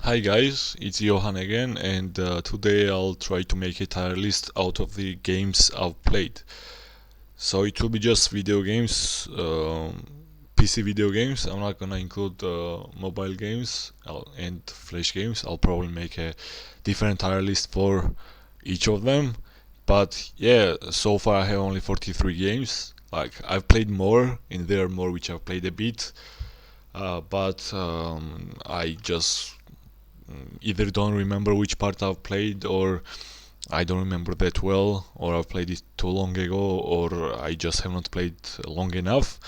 Hi guys, it's Johan again, and today I'll try to make a tier list out of the games I've played. So it will be just video games, PC video games. I'm not gonna include mobile games and flash games. I'll probably make a different tier list for each of them. But yeah, so far I have only 43 games. Like I've played more, and there are more which I've played a bit. But I just either don't remember which part I've played, or I don't remember that well, or I've played it too long ago, or I just have not played long enough.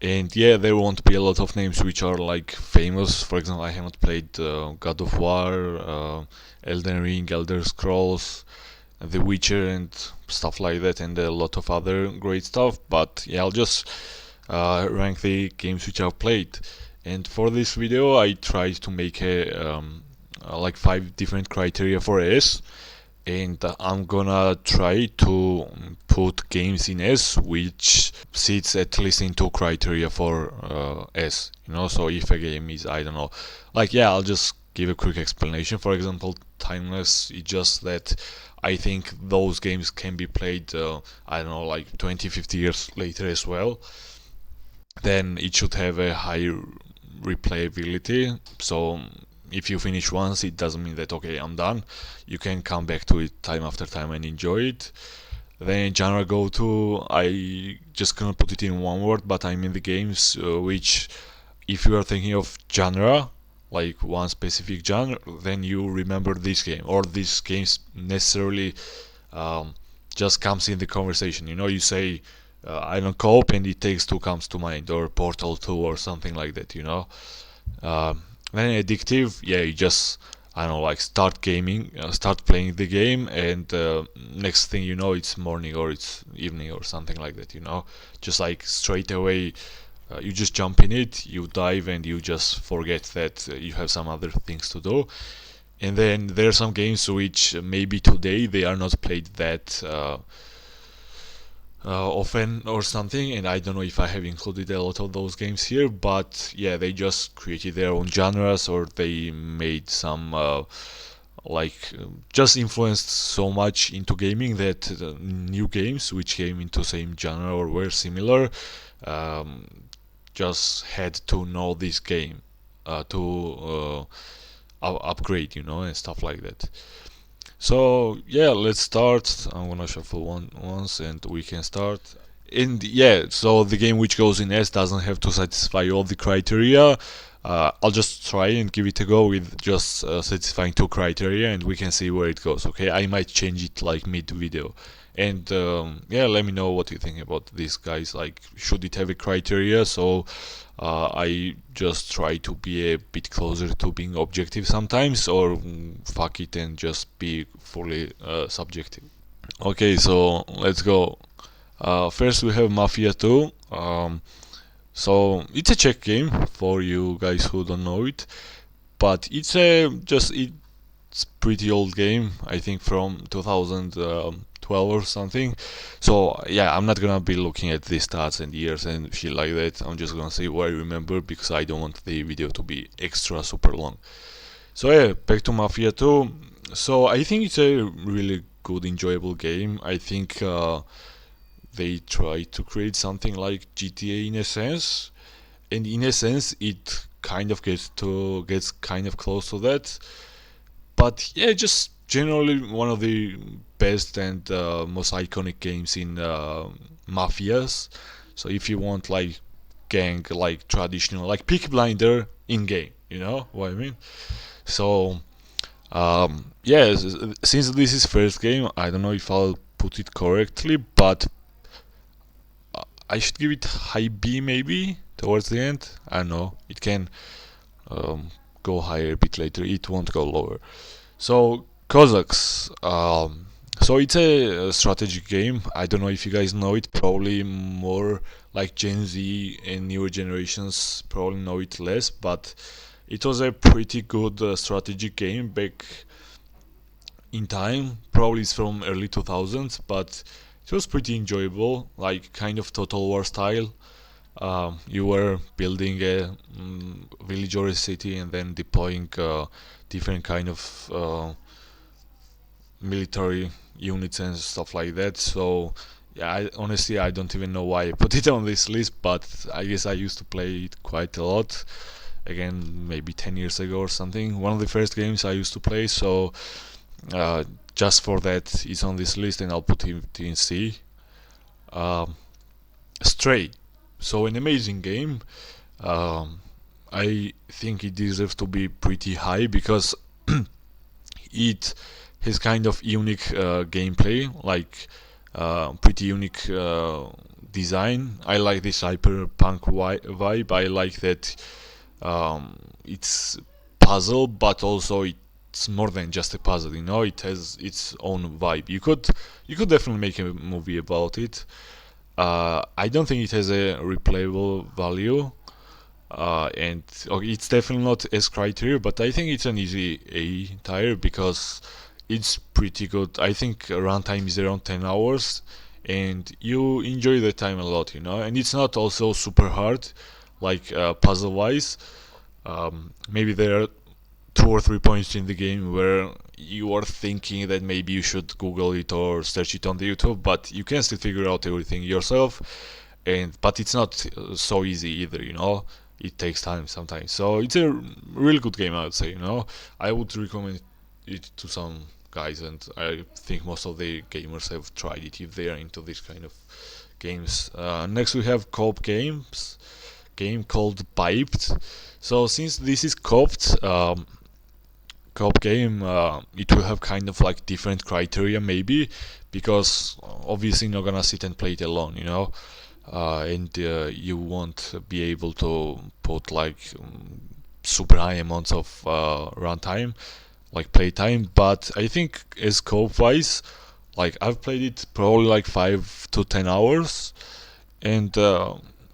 And yeah, there won't be a lot of names which are like famous. For example, I haven't played God of War, Elden Ring, Elder Scrolls, The Witcher, and stuff like that, and a lot of other great stuff. But yeah, I'll just rank the games which I've played. And for this video, I tried to make like 5 different criteria for S, and I'm gonna try to put games in S which sits at least in 2 criteria for S. So if a game is, I don't know, like, yeah, I'll just give a quick explanation. For example, timeless. It's just that I think those games can be played, I don't know, like 20, 50 years later as well. Then it should have a high replayability. So if you finish once, it doesn't mean that okay, I'm done. You can come back to it time after time and enjoy it. Then genre go to, I just cannot put it in one word, but I mean the games which, if you are thinking of genre, like one specific genre, then you remember this game, or this games necessarily um, just comes in the conversation. You say, I don't co-op, and It Takes Two comes to mind, or Portal 2, or something like that. Then addictive, yeah, you just, I don't know, like start gaming, start playing the game, and next thing you know, it's morning or it's evening or something like that. Just like straight away. You just jump in it, you dive, and you just forget that you have some other things to do. And then there are some games which maybe today they are not played that often or something, and I don't know if I have included a lot of those games here, but yeah, they just created their own genres, or they made some just influenced so much into gaming that new games which came into same genre or were similar um, just had to know this game to upgrade, and stuff like that. So yeah, let's start. I'm gonna shuffle once, and we can start. And yeah, so the game which goes in S doesn't have to satisfy all the criteria. I'll just try and give it a go with just satisfying 2 criteria, and we can see where it goes. Okay, I might change it like mid video. And yeah, let me know what you think about this, guys. Like, should it have a criteria? So I just try to be a bit closer to being objective sometimes, or fuck it and just be fully subjective. Okay, so let's go. First, we have Mafia 2. So it's a Czech game for you guys who don't know it, but it's pretty old game. I think from 2012 or something. So yeah, I'm not gonna be looking at the stats and years and shit like that. I'm just gonna say what I remember, because I don't want the video to be extra super long. So yeah, back to Mafia 2. So I think it's a really good, enjoyable game. I think they try to create something like GTA in a sense, and in a sense, it kind of gets kind of close to that. But yeah, just generally one of the best and most iconic games in mafias. So if you want like gang, like traditional, like Peaky Blinder in game, you know what I mean? So yeah, since this is first game, I don't know if I'll put it correctly, but I should give it high B maybe towards the end. I don't know. It can um, go higher a bit later. It won't go lower. So Cossacks. So it's a strategic game. I don't know if you guys know it. Probably more like Gen Z and newer generations probably know it less. But it was a pretty good strategic game back in time. Probably it's from early 2000s, but it was pretty enjoyable. Like kind of Total War style. You were building a village or a city and then deploying different kind of military units and stuff like that. So yeah, honestly I don't even know why I put it on this list, but I guess I used to play it quite a lot. Again, maybe 10 years ago or something. One of the first games I used to play. So uh, just for that, it's on this list, and I'll put it in C. Um, Stray. So an amazing game. Um, I think it deserves to be pretty high because it has kind of unique gameplay, like pretty unique design. I like this cyberpunk vibe. I like that it's puzzle, but also it's more than just a puzzle. You know, it has its own vibe. You could definitely make a movie about it. I don't think it has a replayable value, and okay, it's definitely not S criteria, but I think it's an easy A tier because it's pretty good. I think runtime is around 10 hours, and you enjoy the time a lot, you know. And it's not also super hard, like puzzle wise. Maybe there are 2 or 3 points in the game where you are thinking that maybe you should Google it or search it on the YouTube, but you can still figure out everything yourself. And but it's not so easy either, you know. It takes time sometimes. So it's a really good game, I would say. You know, I would recommend it to some guys, and I think most of the gamers have tried it if they are into this kind of games. Next we have co-op games. Game called Piped. So since this is co-op game, it will have kind of like different criteria maybe, because obviously not gonna sit and play it alone, you know. And you won't be able to put like super high amounts of runtime, like playtime. But I think as co-op wise, like I've played it probably like 5 to 10 hours, and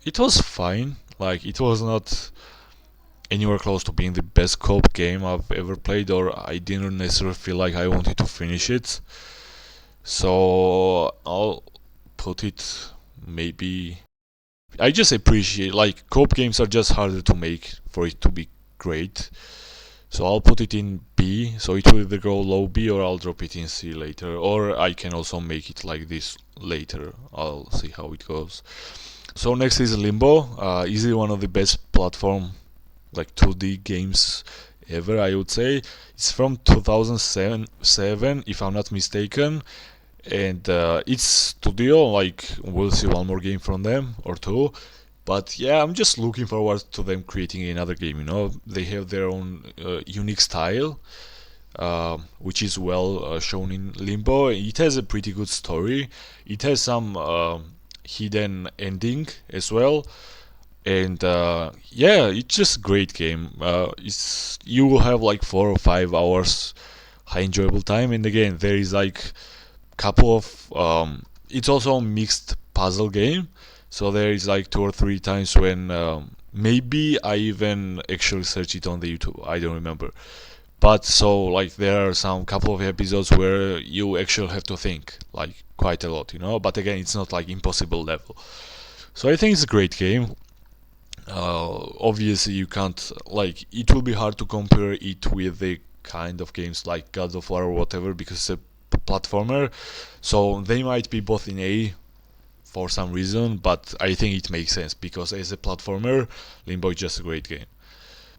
it was fine. Like it was not anywhere close to being the best co-op game I've ever played, or I didn't necessarily feel like I wanted to finish it. So I'll put it maybe. I just appreciate, like, co-op games are just harder to make for it to be great. So I'll put it in B. So it will either go low B or I'll drop it in C later, or I can also make it like this later. I'll see how it goes. So next is Limbo. Easily one of the best platform like 2D games ever, I would say. It's from 2007, if I'm not mistaken, and it's studio. Like we'll see one more game from them or two. But yeah, I'm just looking forward to them creating another game. You know, they have their own unique style, which is well shown in Limbo. It has a pretty good story. It has some hidden ending as well, and yeah, it's just a great game. It's you will have like 4 or 5 hours high enjoyable time, and again there is like couple of it's also a mixed puzzle game, so there is like 2 or 3 times when maybe I even actually search it on the YouTube, I don't remember. But so like there are some couple of episodes where you actually have to think like quite a lot, you know. But again, it's not like impossible level. So I think it's a great game. Obviously you can't, like, it will be hard to compare it with the kind of games like God of War or whatever, because it's a platformer. So they might be both in A for some reason, but I think it makes sense because as a platformer, Limbo is just a great game.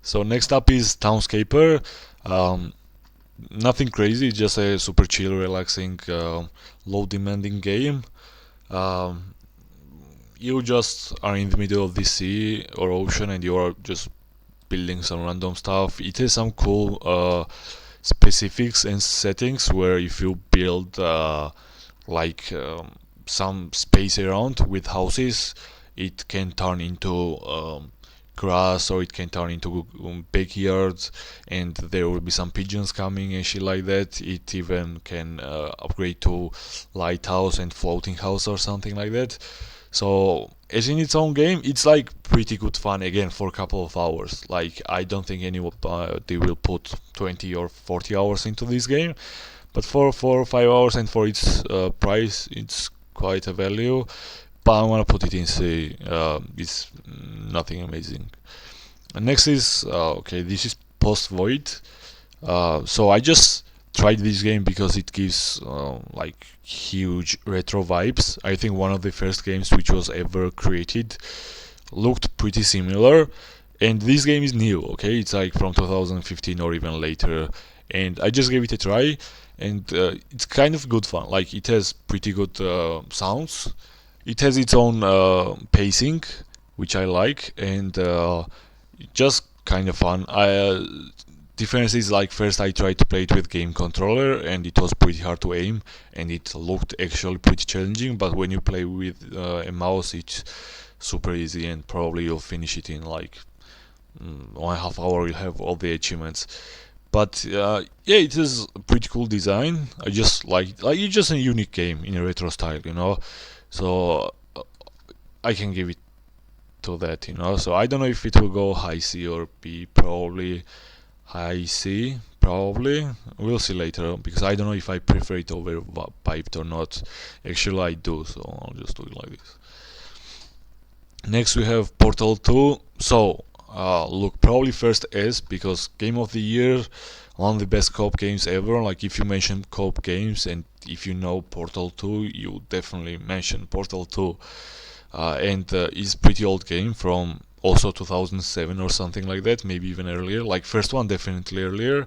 So next up is Townscaper. Um, Nothing crazy, just a super chill, relaxing, low demanding game. Um, you just are in the middle of the sea or ocean and you are just building some random stuff. It has some cool specifics and settings where if you build like some space around with houses, it can turn into grass, or it can turn into backyards, and there will be some pigeons coming and shit like that. It even can upgrade to lighthouse and floating house or something like that. So as in its own game, it's like pretty good fun again for a couple of hours. Like I don't think anybody will put 20 or 40 hours into this game, but for 4 or 5 hours and for its price, it's quite a value. but I want to put it in C. It's nothing amazing. And next is okay. This is Post Void. So I just tried this game because it gives like huge retro vibes. I think one of the first games which was ever created looked pretty similar, and this game is new. Okay, it's like from 2015 or even later, and I just gave it a try, and it's kind of good fun. Like it has pretty good sounds. It has its own pacing, which I like, and just kind of fun. Difference is like first I tried to play it with game controller and it was pretty hard to aim and it looked actually pretty challenging, but when you play with a mouse it's super easy and probably you'll finish it in like 1.5 hours. You'll have all the achievements. But yeah, it is a pretty cool design. I just like it's just a unique game in a retro style, you know. So I can give it to that, you know. So I don't know if it will go high C or B. Probably high C. Probably we'll see later because I don't know if I prefer it over piped or not. Actually, I do. So I'll just do it like this. Next we have Portal 2. So look, probably first S because Game of the Year, one of the best co-op games ever. Like if you mention co-op games and if you know Portal 2, you definitely mention Portal 2. And it's pretty old game from also 2007 or something like that, maybe even earlier. Like first one definitely earlier,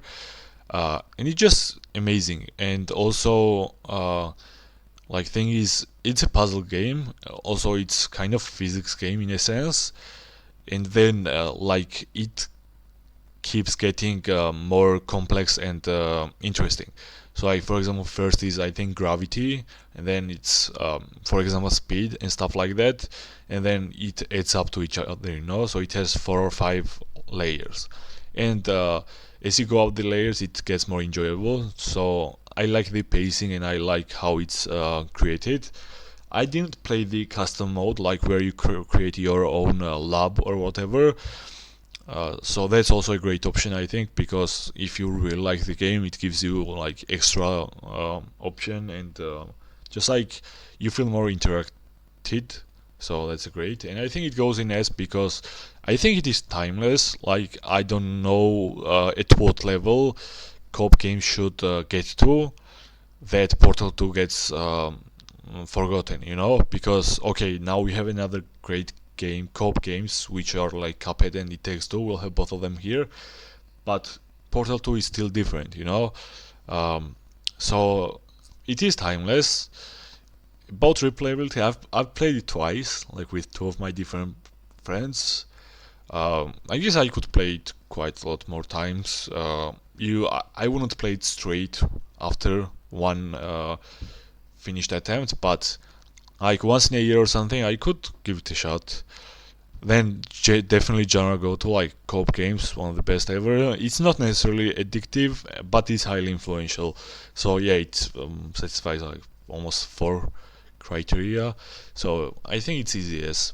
and it's just amazing. And also, like thing is, it's a puzzle game. Also, it's kind of physics game in a sense. And then like it keeps getting more complex and interesting. So like for example first is I think gravity and then it's for example speed and stuff like that, and then it adds up to each other, you know. So it has 4 or 5 layers, and as you go up the layers it gets more enjoyable. So I like the pacing and I like how it's created. I didn't play the custom mode like where you create your own lab or whatever. So that's also a great option, I think, because if you really like the game, it gives you like extra option and just like you feel more interacted. So that's great, and I think it goes in S because I think it is timeless. Like I don't know at what level co-op games should get to that Portal 2 gets forgotten, you know, because okay, now we have another great game, co-op games, which are like Cuphead and It Takes Two. We'll have both of them here, but Portal 2 is still different, you know. So it is timeless. About replayability, I've played it twice, like with 2 of my different friends. I guess I could play it quite a lot more times. I wouldn't play it straight after one finished attempt, but like once in a year or something, I could give it a shot. Then definitely genre go to like co-op games, one of the best ever. It's not necessarily addictive, but it's highly influential. So yeah, it satisfies like almost 4 criteria. So I think it's easy as.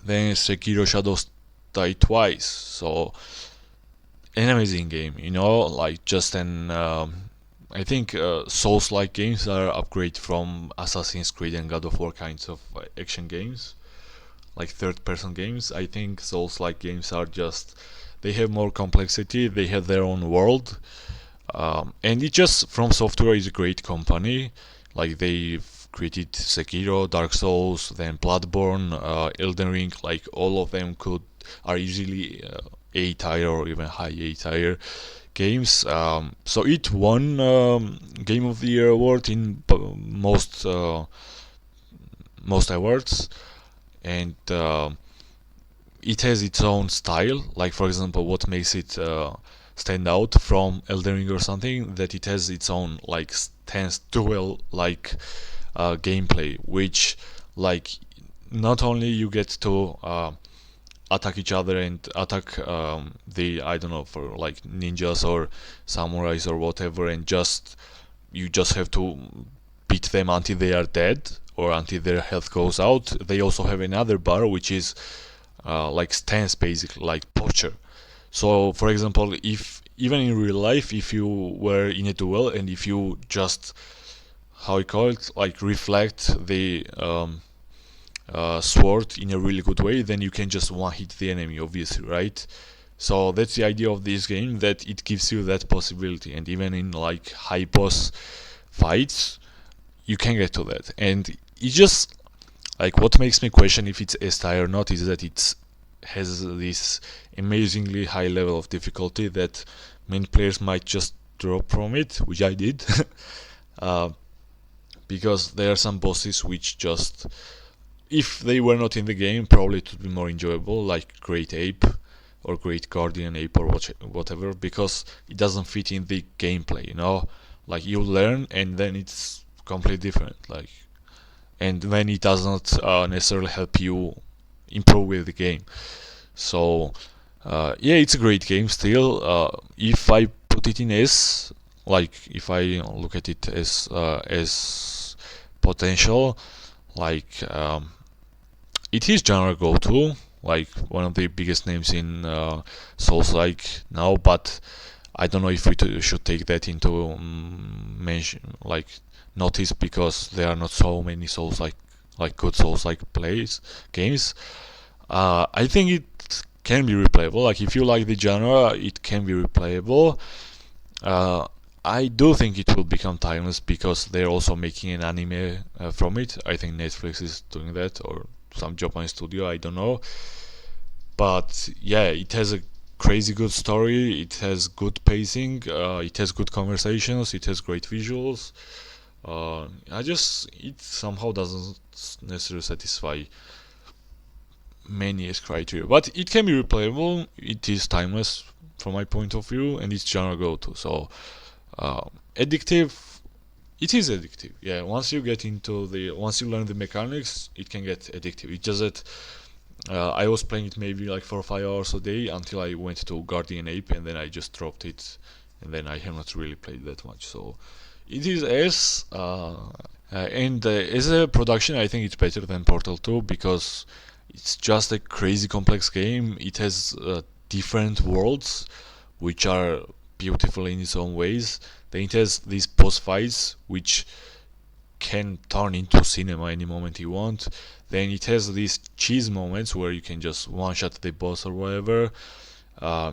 Then Sekiro Shadows Die Twice. So an amazing game, you know, like just an. I think Souls-like games are upgrade from Assassin's Creed and God of War kinds of action games, like third-person games. I think Souls-like games are just they have more complexity. They have their own world, and it just From Software is a great company. Like they've created Sekiro, Dark Souls, then Bloodborne, Elden Ring. Like all of them are easily A tier or even high A tier games. So it won Game of the Year award in most awards, and it has its own style. Like for example, what makes it stand out from Elden Ring or something, that it has its own like stance duel like gameplay, which like not only you get to attack each other and attack the I don't know, for like ninjas or samurais or whatever, and you just have to beat them until they are dead or until their health goes out. They also have another bar which is like stance, basically like posture. So for example, if even in real life, if you were in a duel and if you just how you call it, like reflect the sword in a really good way, then you can just one hit the enemy, obviously, right? So that's the idea of this game, that it gives you that possibility, and even in like high boss fights, you can get to that. And it just, like, what makes me question if it's S-Tie or not is that it has this amazingly high level of difficulty that many players might just drop from it, which I did. uh, because there are some bosses which just, if they were not in the game, probably it would be more enjoyable, like Great Ape or Great Guardian Ape or whatever, because it doesn't fit in the gameplay, you know? Like, you learn and then it's completely different. Like, and then it does not necessarily help you improve with the game. So, yeah, it's a great game still. If I put it in S, like if I look at it as potential, like it is genre go-to, like one of the biggest names in Souls-like now. But I don't know if we should take that into mention, like notice, because there are not so many like good Souls-like plays games. I think it can be replayable. Like if you like the genre, it can be replayable. Uh, I do think it will become timeless because they're also making an anime from it. I think Netflix is doing that, or some Japanese studio. I don't know, but yeah, it has a crazy good story. It has good pacing. It has good conversations. It has great visuals. It somehow doesn't necessarily satisfy many as criteria, but it can be replayable. It is timeless from my point of view, and it's genre go to. So addictive. It is addictive. Yeah, once you learn the mechanics, it can get addictive. It's just that I was playing it maybe like 4 or 5 hours a day until I went to Guardian Ape, and then I just dropped it, and then I have not really played that much. So it is and as a production, I think it's better than Portal 2 because it's just a crazy complex game. It has different worlds, which are beautiful in its own ways. Then it has these boss fights, which can turn into cinema any moment you want. Then it has these cheese moments where you can just one shot the boss or whatever. Uh,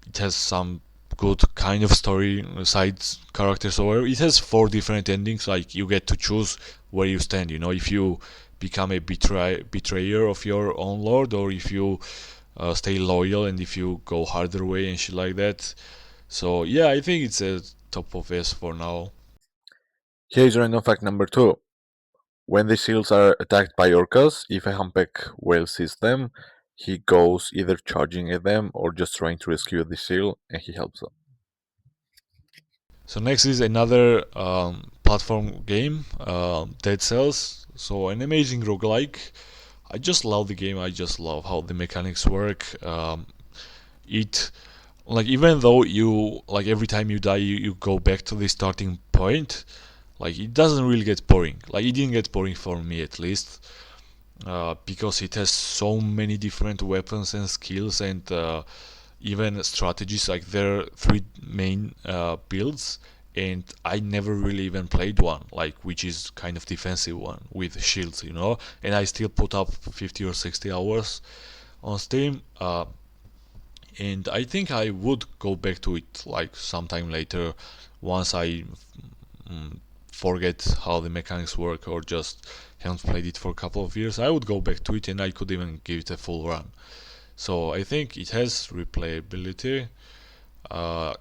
it has some good kind of story, side characters or whatever. It has 4 different endings. Like you get to choose where you stand. You know, if you become a betrayer of your own lord, or if you stay loyal, and if you go harder way and shit like that. So yeah, I think it's a top of S for now. Here's random fact number 2. When the seals are attacked by orcas, if a humpback whale sees them, he goes either charging at them or just trying to rescue the seal, and he helps them. So next is another platform game, Dead Cells. So an amazing roguelike. I just love the game. I just love how the mechanics work. It like even though you like every time you die, you go back to the starting point. Like it doesn't really get boring. Like it didn't get boring for me at least, because it has so many different weapons and skills and even strategies. Like there are 3 main builds, and I never really even played one, like which is kind of defensive one with shields, you know. And I still put up 50 or 60 hours on Steam. And I think I would go back to it like sometime later once I mm, forget how the mechanics work, or just haven't played it for a couple of years. I would go back to it and I could even give it a full run. So I think it has replayability.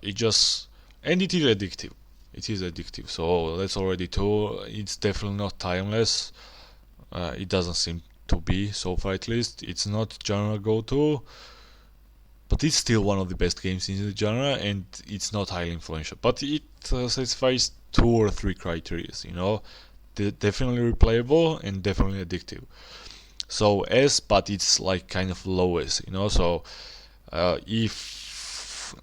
It just and it is addictive. It is addictive. So that's already 2. It's definitely not timeless. It doesn't seem to be so far at least. It's not genre go to, but it's still one of the best games in the genre, and it's not highly influential. But it satisfies 2 or 3 criteria. You know, definitely replayable and definitely addictive. So S, but it's like kind of lowest. You know, so if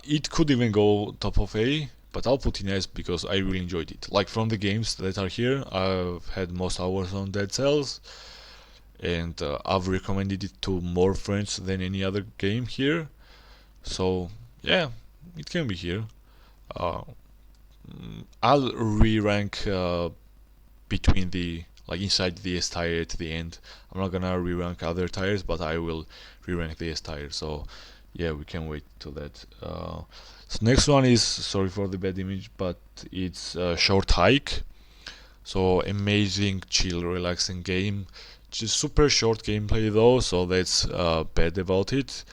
it could even go top of A, but I'll put in S because I really enjoyed it. Like from the games that are here, I've had most hours on Dead Cells, and I've recommended it to more friends than any other game here. So yeah, it can be here. Uh, I'll re-rank between the like inside the S tier at the end. I'm not gonna re-rank other tires, but I will re-rank the S tier. So yeah, we can wait to that. So next one is, sorry for the bad image, but it's Short Hike. So amazing, chill, relaxing game. Just super short gameplay though, so that's bad about it.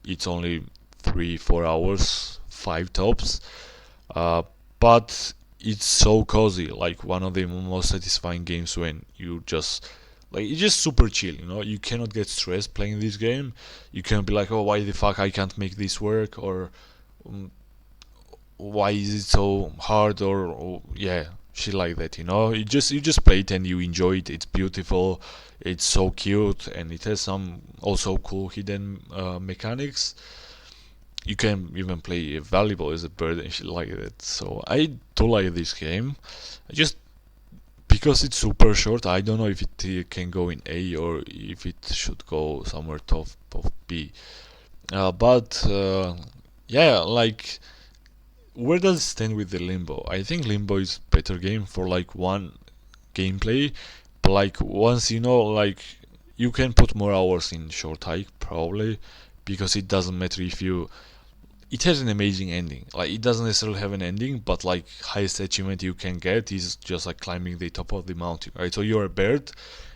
It's only 3-4 hours, five tops. Uh, but it's so cozy, like one of the most satisfying games when you just like it's just super chill, you know. You cannot get stressed playing this game. You can't be like, oh, why the fuck I can't make this work, or um, why is it so hard, or yeah, shit like that, you know. You just play it and you enjoy it. It's beautiful, it's so cute, and it has some also cool hidden mechanics. You can even play valuable as a bird and shit like that. So I do like this game. I just because it's super short, I don't know if it can go in A or if it should go somewhere top of B. But yeah, like where does it stand with the Limbo? I think Limbo is better game for like one gameplay, but like once you know, like you can put more hours in Short Hike probably, because it doesn't matter if you it has an amazing ending. Like it doesn't necessarily have an ending, but like highest achievement you can get is just like climbing the top of the mountain, right? So you're a bird,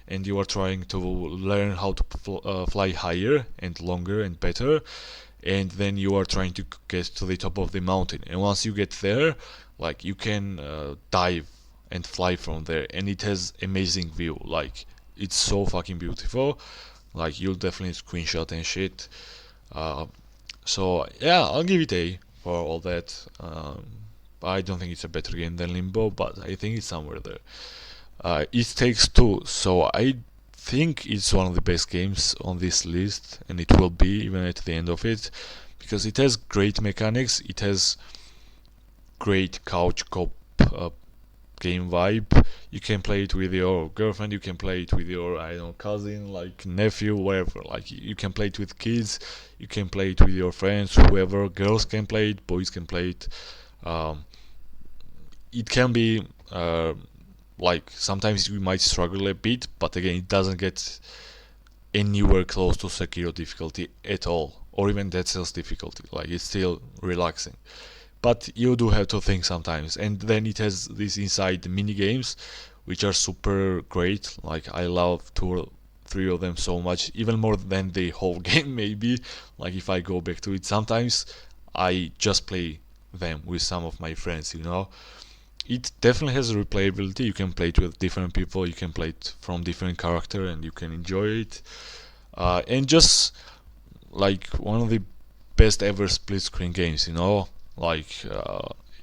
and you are trying to learn how to fly higher and longer and better, and then you are trying to get to the top of the mountain. And once you get there, like you can dive and fly from there, and it has amazing view. Like it's so fucking beautiful. Like you'll definitely screenshot and shit. Uh, so yeah, I'll give it A for all that. I don't think it's a better game than Limbo, but I think it's somewhere there. It Takes Two. So I think it's one of the best games on this list, and it will be even at the end of it, because it has great mechanics. It has great couch cop uh, game vibe. You can play it with your girlfriend, you can play it with your, I don't know, cousin, like nephew, whatever. Like you can play it with kids, you can play it with your friends, whoever. Girls can play it, boys can play it. Um, it can be like sometimes you might struggle a bit, but again, it doesn't get anywhere close to Sekiro difficulty at all, or even Dead Cells difficulty. Like it's still relaxing, but you do have to think sometimes. And then it has these inside mini games which are super great. Like I love two or three of them so much, even more than the whole game maybe. Like if I go back to it sometimes, I just play them with some of my friends, you know. It definitely has replayability. You can play it with different people, you can play it from different character, and you can enjoy it. And just like one of the best ever split screen games, you know, like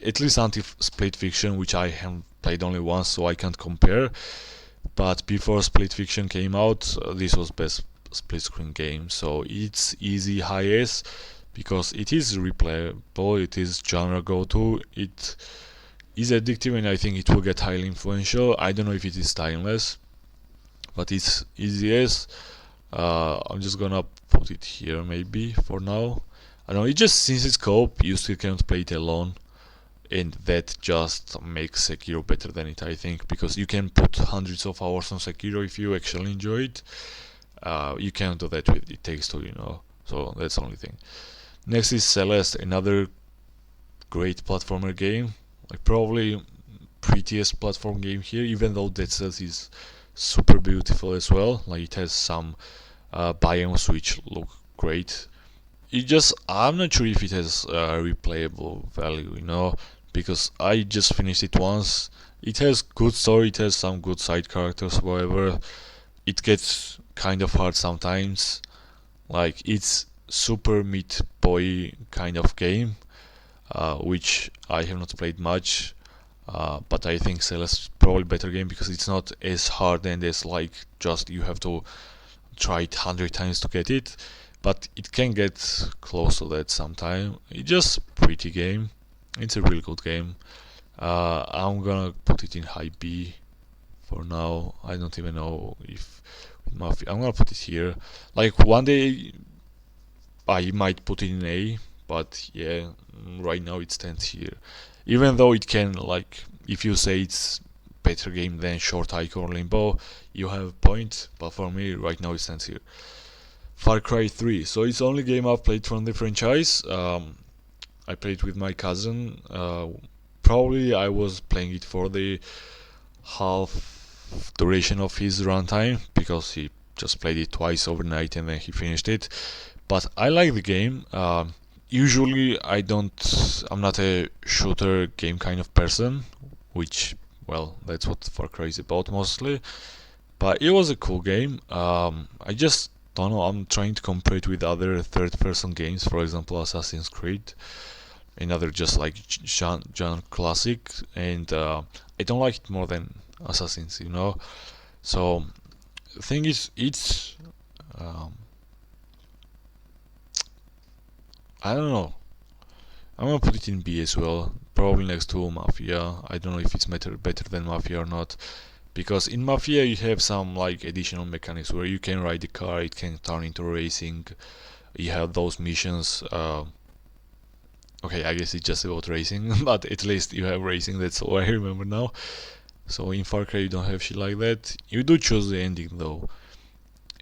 at least until Split Fiction, which I have played only once, so I can't compare. But before Split Fiction came out, this was best split screen game. So it's easy high S because it is replayable, it is genre go to, it is addictive, and I think it will get highly influential. I don't know if it is timeless, but it's easy S. I'm just gonna put it here maybe for now. I don't know, it just, since it's co-op, you still can't play it alone, and that just makes Sekiro better than it, I think, because you can put hundreds of hours on Sekiro if you actually enjoy it. You can't do that with It Takes Two, you know. So that's the only thing. Next is Celeste, another great platformer game. Like probably prettiest platform game here, even though Dead Cells is super beautiful as well. Like it has some biomes which look great. It just, I'm not sure if it has replayable value, you know, because I just finished it once. It has good story, it has some good side characters, however, it gets kind of hard sometimes. Like it's super meat boy kind of game, which I have not played much. But I think Celeste is probably better game because it's not as hard and as like just you have to try it 100 times to get it, but it can get close to that sometime. It's just pretty game. It's a really good game. I'm gonna put it in high B for now. I don't even know if I'm gonna put it here. Like one day I might put it in A, but yeah, right now it stands here. Even though it can, like, if you say it's better game than Short Hike or Limbo, you have a point. But for me, right now, it stands here. Far Cry 3. So it's the only game I've played from the franchise. I played with my cousin. Probably I was playing it for the half duration of his runtime because he just played it twice overnight and then he finished it. But I like the game. Usually I'm not a shooter game kind of person, which, well, that's what Far Cry is about mostly. But it was a cool game. I just don't know. I'm trying to compare it with other third-person games, for example, Assassin's Creed, another just like genre classic, and I don't like it more than Assassins, you know. So the thing is, it's I don't know. I'm gonna put it in B as well, probably next to Mafia. I don't know if it's better than Mafia or not, because in Mafia you have some like additional mechanics where you can ride the car, it can turn into racing. You have those missions. Okay, I guess it's just about racing, but at least you have racing. That's all I remember now. So in Far Cry you don't have shit like that. You do choose the ending though,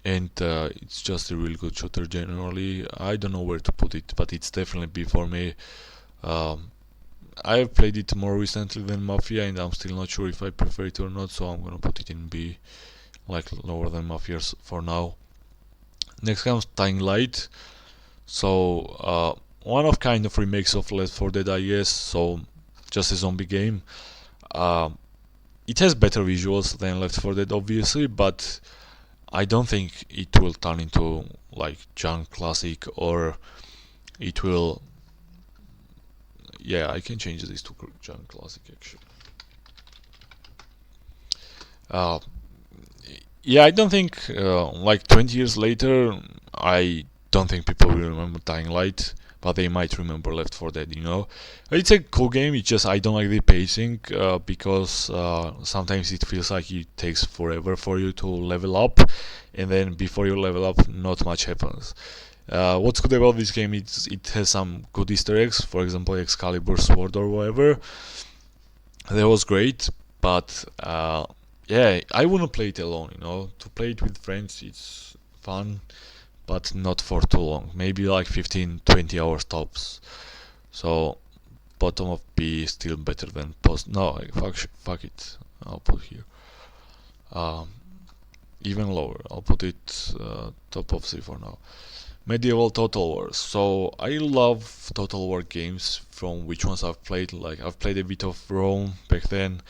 and it's just a really good shooter generally. I don't know where to put it, but it's definitely B for me. Um, I've played it more recently than Mafia, and I'm still not sure if I prefer it or not. So I'm gonna put it in B, like lower than Mafia for now. Next comes Dying Light. So one of kind of remakes of Left 4 Dead, I guess. So just a zombie game. Uh, it has better visuals than Left 4 Dead, obviously, but I don't think it will turn into like junk classic, or it will. Yeah, I can change this to junk classic actually. Uh, yeah, I don't think like 20 years later, I don't think people will remember Dying Light, but they might remember Left 4 Dead. You know, it's a cool game. It's just I don't like the pacing because sometimes it feels like it takes forever for you to level up, and then before you level up, not much happens. What's good about this game is it has some good Easter eggs. For example, Excalibur sword or whatever. That was great, but yeah, I wouldn't play it alone. You know, to play it with friends, it's fun, but not for too long. Maybe like 15, 20 hours tops. So bottom of B is still better than post. No, fuck it. I'll put here. Um, Even lower. I'll put it top of C for now. Medieval Total War. So I love Total War games. From which ones I've played? Like I've played a bit of Rome back then.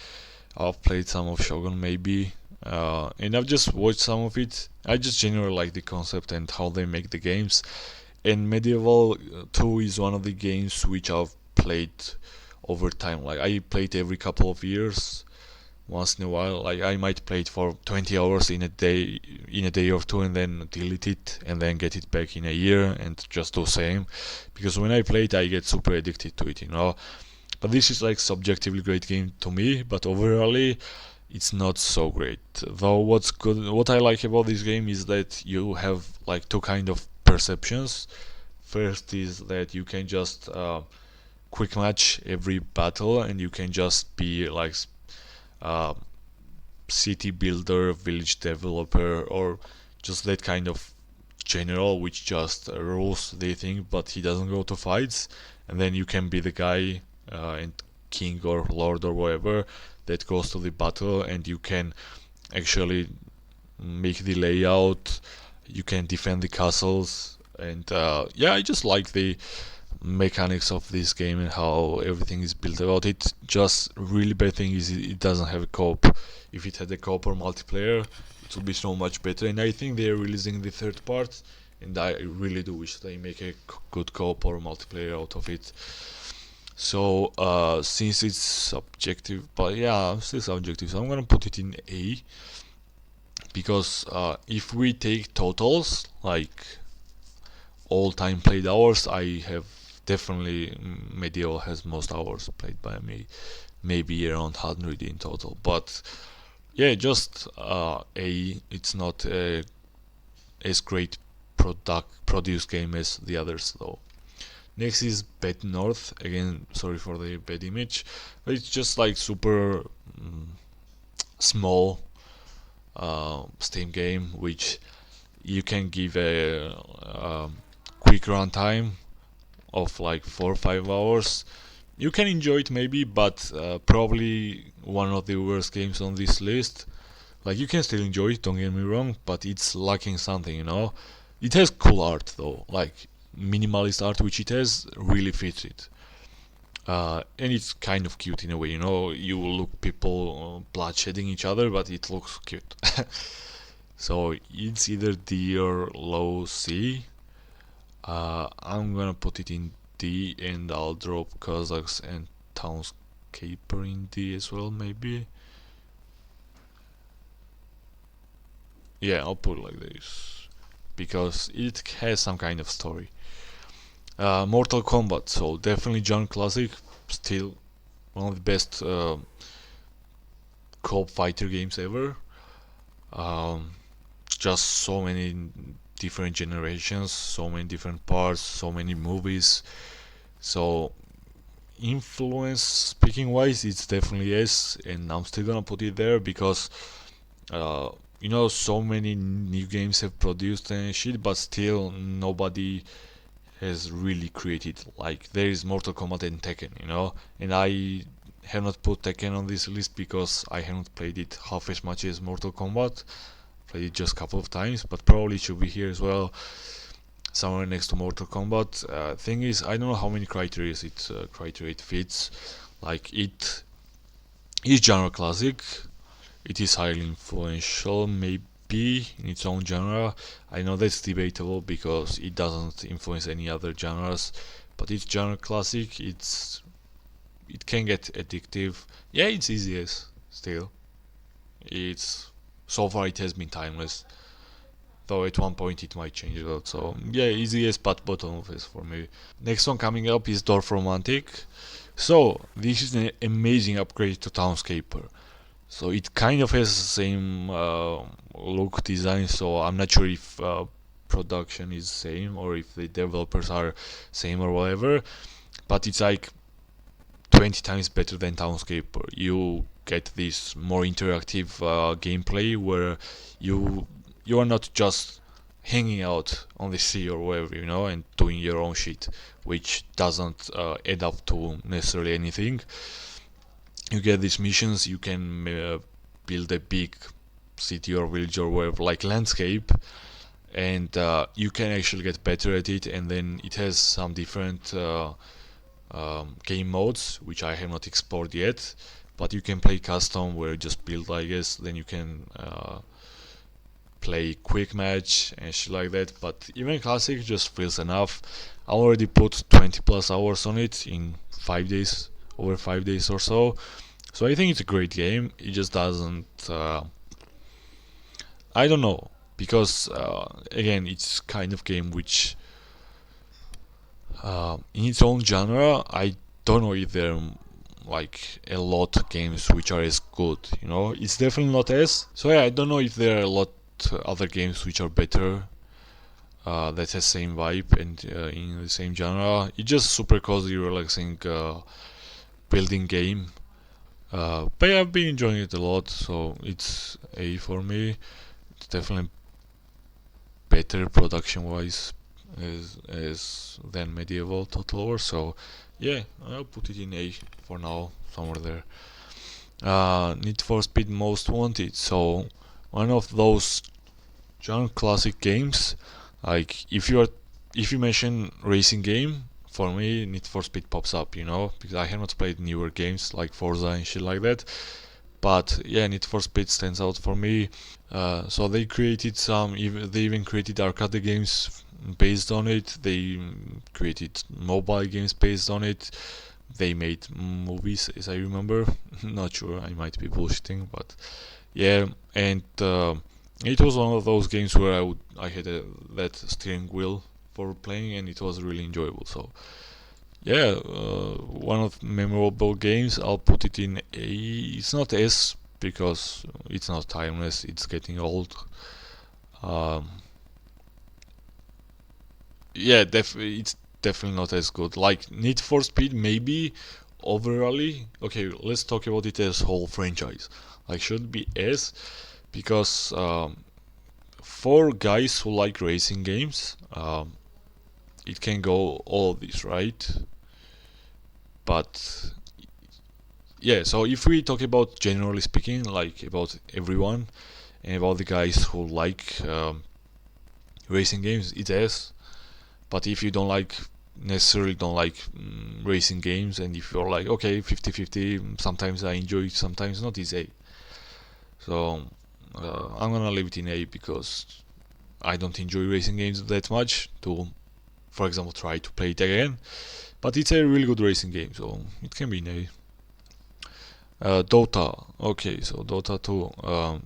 I've played some of Shogun maybe, and I've just watched some of it. I just generally like the concept and how they make the games. And Medieval 2 is one of the games which I've played over time. Like I played every couple of years, once in a while. Like I might play it for 20 hours in a day or two, and then delete it, and then get it back in a year and just do same. Because when I play it, I get super addicted to it, you know. But this is like subjectively great game to me, but overall it's not so great. Though what I like about this game is that you have like two kind of perceptions. First is that you can just quick match every battle, and you can just be like uh, city builder, village developer, or just that kind of general which just rules the thing, but he doesn't go to fights. And then you can be the guy and king or lord or whatever that goes to the battle, and you can actually make the layout. You can defend the castles, and yeah, I just like the mechanics of this game and how everything is built about it. Just really bad thing is it doesn't have a co-op. If it had a co-op or multiplayer, it would be so much better. And I think they're releasing the third part, and I really do wish they make a good co-op or multiplayer out of it. So since it's subjective, but yeah, still subjective, so I'm gonna put it in A, because if we take totals like all time played hours, I have definitely Medieval has most hours played by me, maybe around 100 in total. But yeah, just A. It's not a as great produced game as the others though. Next is Bad North. Again, sorry for the bad image, but it's just like super small Steam game which you can give a quick runtime of like 4 or 5 hours. You can enjoy it maybe, but probably one of the worst games on this list. Like you can still enjoy it, don't get me wrong, but it's lacking something, you know. It has cool art though, like minimalist art, which it has really fits it. And it's kind of cute in a way, you know. You look people bloodshedding each other, but it looks cute. So it's either D or low C. I'm gonna put it in D, and I'll drop Kazakhs and Townscaper in D as well, maybe. Yeah, I'll put it like this because it has some kind of story. Mortal Kombat, so definitely genre classic, still one of the best co-op fighter games ever. Um, just so many different generations, so many different parts, so many movies. So influence speaking wise, it's definitely yes, and I'm still gonna put it there because uh, you know, so many new games have produced and shit, but still nobody has really created. Like there is Mortal Kombat and Tekken, you know, and I have not put Tekken on this list because I haven't played it half as much as Mortal Kombat. Played it just a couple of times, but probably should be here as well, somewhere next to Mortal Kombat. Thing is, I don't know how many criteria it fits. Like it is genre classic. It is highly influential, maybe in its own genre. I know that's debatable because it doesn't influence any other genres, but it's genre classic. It can get addictive. Yeah, it's easy as still. It's so far it has been timeless. Though at one point it might change a lot. So yeah, easy as but bottom of it for me. Next one coming up is Dorf Romantic. So this is an amazing upgrade to Townscaper. So it kind of has the same look design. So I'm not sure if production is same or if the developers are same or whatever. But it's like 20 times better than Townscaper. You get this more interactive gameplay where you you are not just hanging out on the sea or wherever, you know, and doing your own shit, which doesn't add up to necessarily anything. You get these missions, you can build a big city or village or whatever, like landscape, and you can actually get better at it. And then it has some different game modes, which I have not explored yet. But you can play custom, where you just build, I guess. Then you can play quick match and shit like that. But even classic just feels enough. I already put 20 plus hours on it in 5 days, over 5 days or so. So I think it's a great game. It just doesn't. I don't know, because again, it's kind of game which, in its own genre, I don't know if there are like a lot of games which are as good. You know, it's definitely not as. So yeah, I don't know if there are a lot other games which are better. That has same vibe and in the same genre. It's just super cozy, relaxing building game. But yeah, I've been enjoying it a lot, so it's A for me. It's definitely better production wise as than medieval Total War. So yeah, I'll put it in A for now, somewhere there. Need for Speed Most Wanted. So one of those genre classic games. Like if you mention racing game, for me Need for Speed pops up, you know, because I have not played newer games like Forza and shit like that. But yeah, Need for Speed stands out for me. So they created they even created arcade games based on it. They created mobile games based on it. They made movies, as I remember. Not sure, I might be bullshitting, but yeah. And it was one of those games where I had that steering wheel for playing, and it was really enjoyable. So yeah, one of memorable games. I'll put it in A. It's not S because it's not timeless. It's getting old. Um, yeah, it's definitely not as good. Like Need for Speed, maybe, overally, okay, let's talk about it as whole franchise. Like, should be S because for guys who like racing games, it can go all of these, right? But yeah, so if we talk about generally speaking, like about everyone and about the guys who like racing games, it's S. But if you don't like necessarily don't like racing games, and if you're like okay 50-50, sometimes I enjoy it, sometimes not, it's A. So I'm gonna leave it in A because I don't enjoy racing games that much to, for example, try to play it again. But it's a really good racing game, so it can be in A. Dota. Okay, so Dota 2.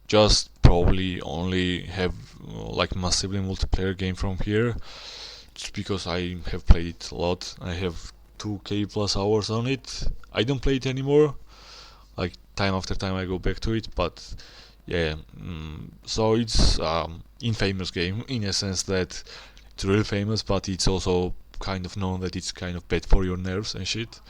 Just probably only have like massively multiplayer game from here, just because I have played it a lot. I have 2k plus hours on it. I don't play it anymore. Like time after time, I go back to it, but yeah. So it's infamous game in a sense that it's really famous, but it's also kind of known that it's kind of bad for your nerves and shit.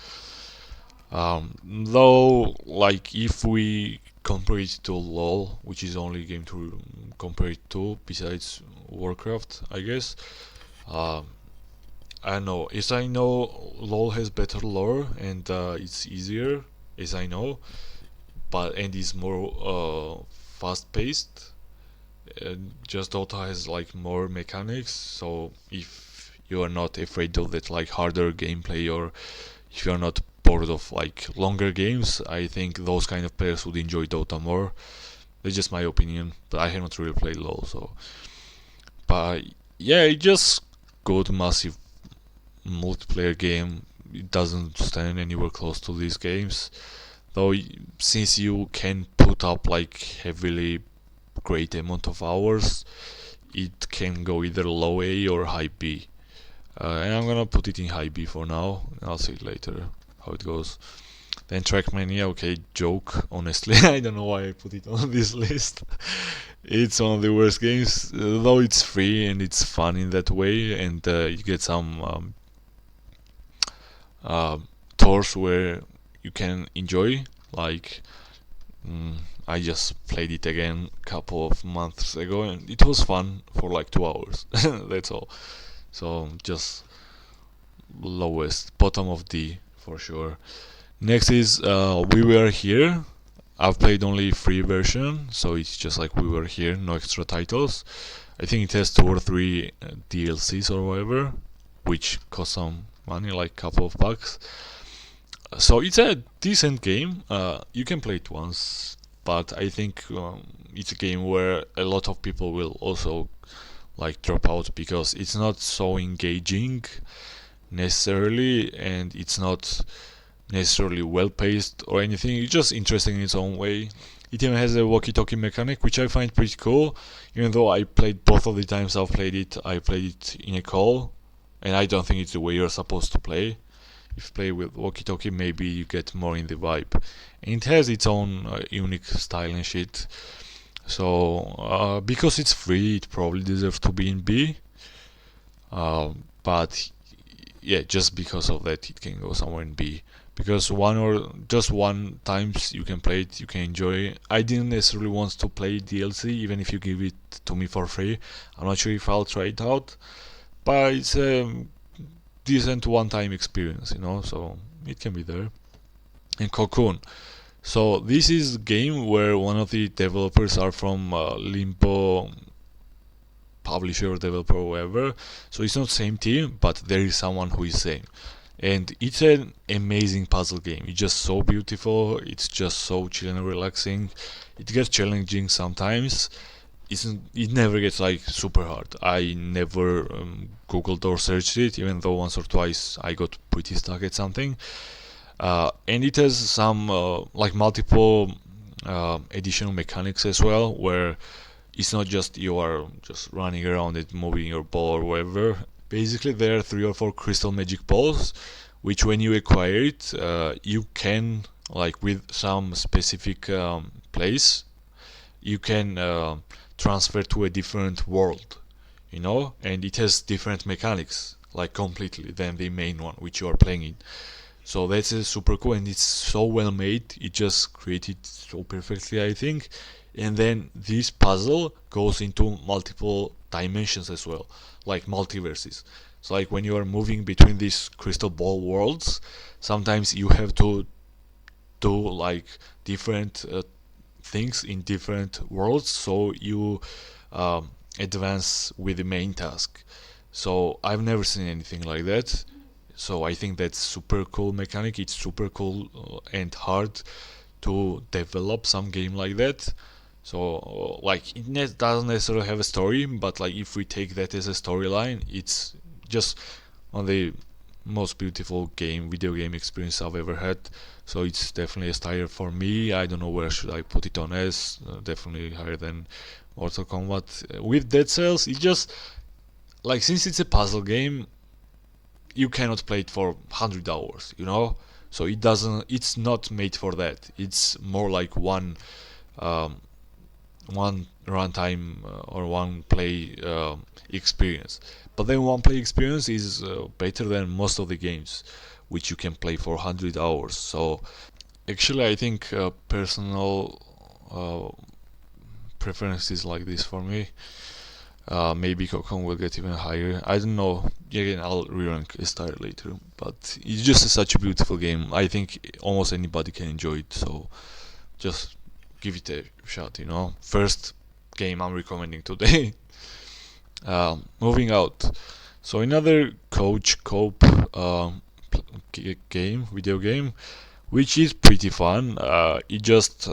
Though, like if we compare it to LoL, which is only game to compare it to besides Warcraft, I guess. Um, I don't know. As I know, LoL has better lore and it's easier, as I know, but and is more fast-paced. Just Dota has like more mechanics, so if you are not afraid of that like harder gameplay, or if you are not bored of like longer games, I think those kind of players would enjoy Dota more. That's just my opinion, but I have not really played LoL, so. But yeah, it just good massive multiplayer game. It doesn't stand anywhere close to these games, though. Since you can put up like heavily great amount of hours, it can go either low A or high B. And I'm gonna put it in high B for now. I'll see it later how it goes. Then Trackmania, okay, joke. Honestly, I don't know why I put it on this list. It's one of the worst games, though it's free and it's fun in that way, and you get some uh, tours where you can enjoy. Like, mm, I just played it again a couple of months ago, and it was fun for like 2 hours. That's all. So just lowest, bottom of D for sure. Next is We Were Here. I've played only free version, so it's just like We Were Here, no extra titles. I think it has 2 or 3 DLCs or whatever, which cost some money, like a couple of bucks. So it's a decent game. You can play it once, but I think it's a game where a lot of people will also like drop out because it's not so engaging necessarily, and it's not necessarily well paced or anything. It's just interesting in its own way. It even has a walkie-talkie mechanic, which I find pretty cool. Even though I played both of the times I've played it, I played it in a call, and I don't think it's the way you're supposed to play. If you play with walkie-talkie, maybe you get more in the vibe. And it has its own unique style and shit. So because it's free, it probably deserves to be in B. But yeah, just because of that, it can go somewhere in B. Because one or just one times you can play it, you can enjoy. I didn't necessarily want to play DLC, even if you give it to me for free. I'm not sure if I'll try it out, but it's a decent one-time experience, So it can be there. And Cocoon. So this is a game where one of the developers are from Limbo, publisher, developer, or whatever. So it's not same team, but there is someone who is same. And it's an amazing puzzle game. It's just so beautiful. It's just so chill and relaxing. It gets challenging sometimes. It never gets like super hard. I never googled or searched it, even though once or twice I got pretty stuck at something. And it has some like multiple additional mechanics as well, where it's not just you are just running around and moving your ball or whatever. Basically, there are 3 or 4 crystal magic balls, which when you acquire it, you can, like with some specific place, you can transfer to a different world, and it has different mechanics, like completely, than the main one which you are playing in. So that's super cool, and it's so well made. It just created so perfectly, I think. And then this puzzle goes into multiple dimensions as well, like multiverses. So like when you are moving between these crystal ball worlds, sometimes you have to do like different things in different worlds, so you advance with the main task. So I've never seen anything like that. So I think that's super cool mechanic. It's super cool and hard to develop some game like that. So like it doesn't necessarily have a story, but like if we take that as a storyline, it's just one of the most beautiful video game experience I've ever had. So it's definitely a starter for me. I don't know where should I put it on as. Definitely higher than Mortal Kombat. With Dead Cells, it just like since it's a puzzle game, you cannot play it for 100 hours, you know. So it's not made for that. It's more like um, one runtime or one play experience. But then one play experience is better than most of the games which you can play for 100 hours. So actually I think personal uh, preferences like this for me. Maybe Kokon will get even higher. I don't know. Again, I'll re-rank Star later. But it's just such a beautiful game. I think almost anybody can enjoy it. So just give it a shot. First game I'm recommending today. Moving out. So another coach cope video game, which is pretty fun. It just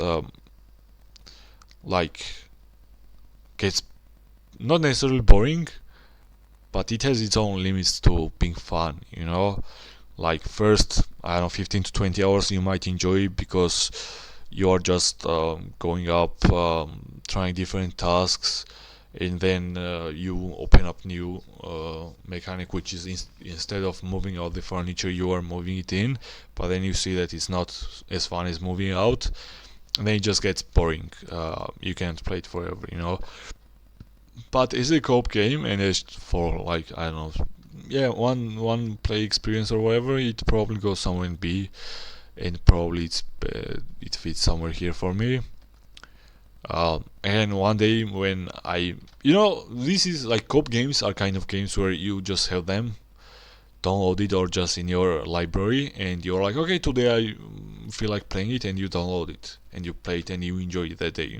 like gets not necessarily boring, but it has its own limits to being fun. Like first, I don't know, 15 to 20 hours you might enjoy because you are just going up, trying different tasks, and then you open up new mechanic, which is instead of moving out the furniture, you are moving it in. But then you see that it's not as fun as moving out, and then it just gets boring. You can't play it forever. But it's a co-op game, and it's for like I don't know, yeah, one play experience or whatever. It probably goes somewhere in B, and probably it fits somewhere here for me. And one day when this is like co-op games are kind of games where you just have them downloaded or just in your library, and you're like, okay, today I feel like playing it, and you download it and you play it and you enjoy it that day.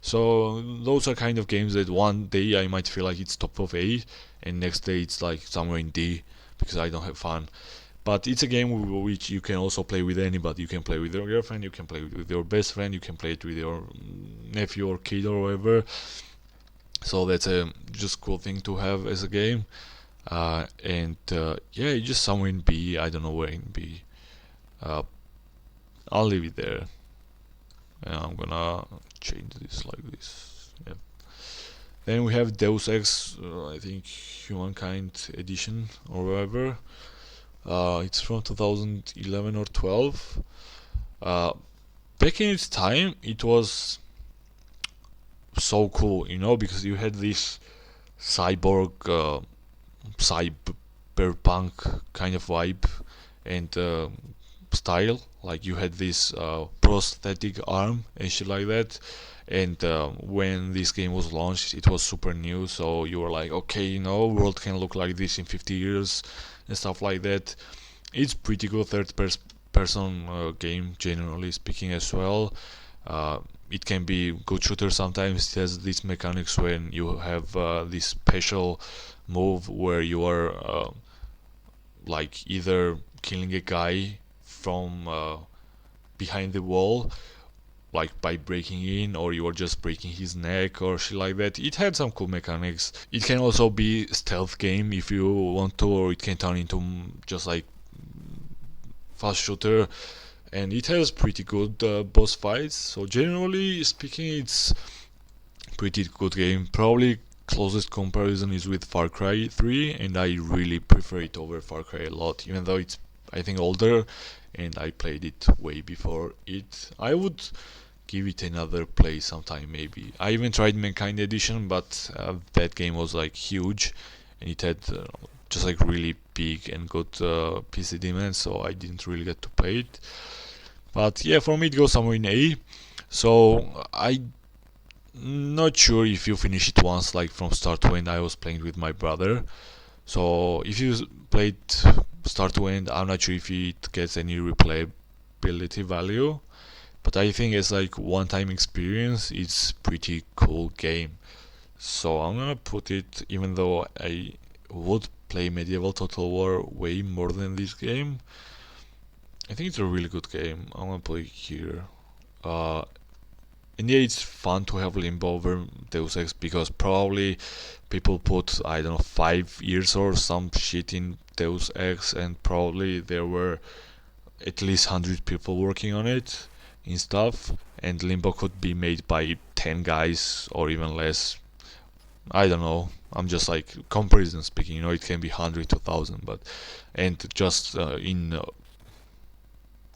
So those are kind of games that one day I might feel like it's top of A, and next day it's like somewhere in D because I don't have fun. But it's a game which you can also play with anybody. You can play with your girlfriend, you can play with your best friend, you can play it with your nephew or kid or whatever. So that's a just cool thing to have as a game. And yeah, just somewhere in B. I don't know where in B. Uh, I'll leave it there. And I'm gonna change this like this. Yeah. Then we have Deus Ex, I think Humankind Edition or whatever. It's from 2011 or 12. Uh, Back in its time, it was so cool, because you had this cyborg, cyberpunk kind of vibe and style. Like you had this prosthetic arm and shit like that. And when this game was launched, it was super new. So you were like, okay, world can look like this in 50 years and stuff like that. It's pretty good person game, generally speaking, as well. It can be good shooter sometimes. It has these mechanics when you have this special move where you are like either killing a guy from behind the wall, like by breaking in, or you are just breaking his neck or shit like that. It had some cool mechanics. It can also be stealth game if you want to, or it can turn into just like fast shooter, and it has pretty good boss fights. So generally speaking, it's pretty good game. Probably closest comparison is with Far Cry 3, and I really prefer it over Far Cry a lot, even though it's I think older, and I played it way before it. I would give it another play sometime maybe. I even tried Mankind Edition, but that game was like huge, and it had just like really big and good PC demand, so I didn't really get to play it. But yeah, for me it goes somewhere in A. So I'm not sure if you finish it once, like from start to end. I was playing with my brother, so if you played start to end, I'm not sure if it gets any replayability value. But I think it's like one-time experience. It's pretty cool game. So I'm gonna put it, even though I would play Medieval Total War way more than this game. I think it's a really good game. I'm gonna play it here. Uh, and yeah, it's fun to have Limbo over Deus Ex because probably people put, I don't know, 5 years or some shit in Deus Ex, and probably there were at least 100 people working on it in stuff, and Limbo could be made by 10 guys or even less. I don't know. I'm just like comparison speaking. It can be 100 to 1,000, but and just in a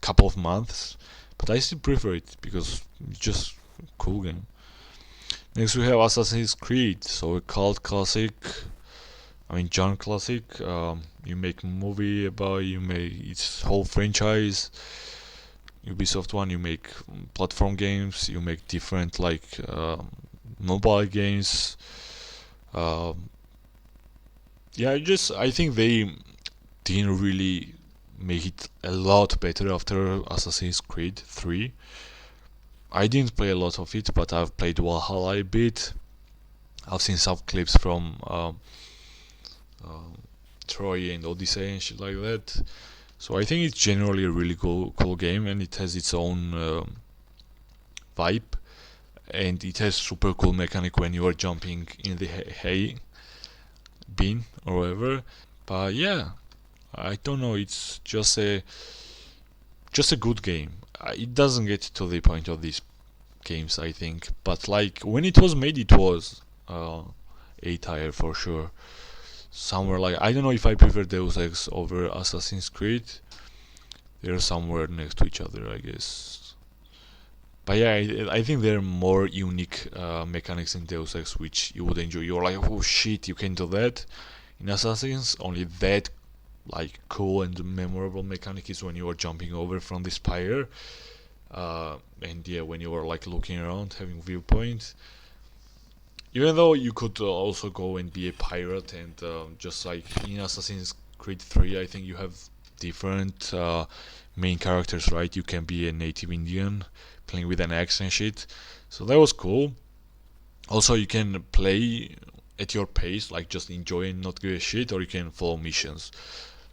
couple of months. But I still prefer it because it's just a cool game. Next we have Assassin's Creed, so a cult classic. I mean, genre classic. You make a movie about you make its whole franchise. Ubisoft one, you make platform games. You make different like mobile games. Um, yeah, I think they didn't really make it a lot better after Assassin's Creed 3. I didn't play a lot of it, but I've played Valhalla a bit. I've seen some clips from um, Troy and Odyssey and shit like that. So I think it's generally a really cool game, and it has its own vibe, and it has super cool mechanic when you are jumping in the hay bin or whatever. But yeah, I don't know. It's just a good game. It doesn't get to the point of these games, I think. But like when it was made, it was A tier for sure. Somewhere like I don't know if I prefer Deus Ex over Assassin's Creed. They're somewhere next to each other, I guess. But yeah, I think there are more unique mechanics in Deus Ex which you would enjoy. You're like, oh shit, you can do that. In Assassins, only that like cool and memorable mechanic is when you are jumping over from the spire. And yeah, when you are like looking around, having viewpoint. Even though you could also go and be a pirate and just like in Assassin's Creed 3, I think you have different main characters, right? You can be a native Indian playing with an axe and shit. So that was cool. Also, you can play at your pace, like just enjoy and not give a shit, or you can follow missions.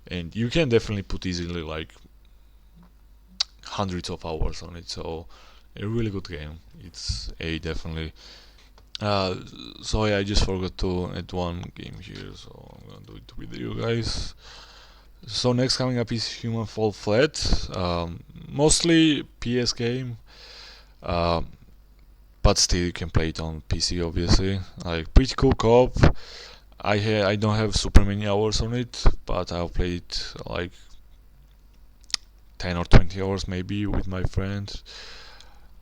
And you can definitely put easily like hundreds of hours on it. So a really good game. It's a definitely. Uh, so yeah, I just forgot to add one game here, so I'm gonna do it with you guys. So next coming up is Human Fall Flat, mostly PS game, uh, but still you can play it on PC obviously. Like pretty cool co-op. I don't have super many hours on it, but I've played like 10 or 20 hours maybe with my friends.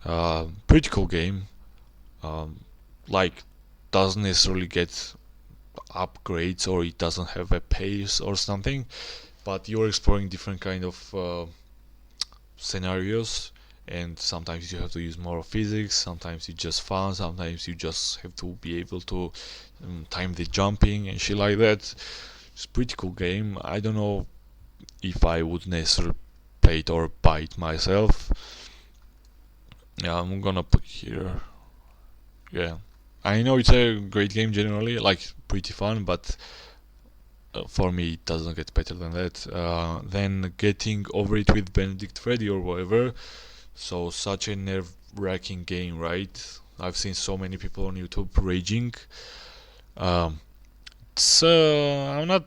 Pretty cool game. Um, like doesn't necessarily get upgrades or it doesn't have a pace or something, but you're exploring different kind of scenarios, and sometimes you have to use more physics, sometimes it's just fun, sometimes you just have to be able to time the jumping and shit like that. It's a pretty cool game. I don't know if I would necessarily play it or buy it myself. Yeah, I'm gonna put here. Yeah, I know it's a great game generally, like pretty fun, but for me it doesn't get better than that. Then getting over it with Benedict Freddy or whatever. So such a nerve-wracking game, right? I've seen so many people on YouTube raging. Um, I'm not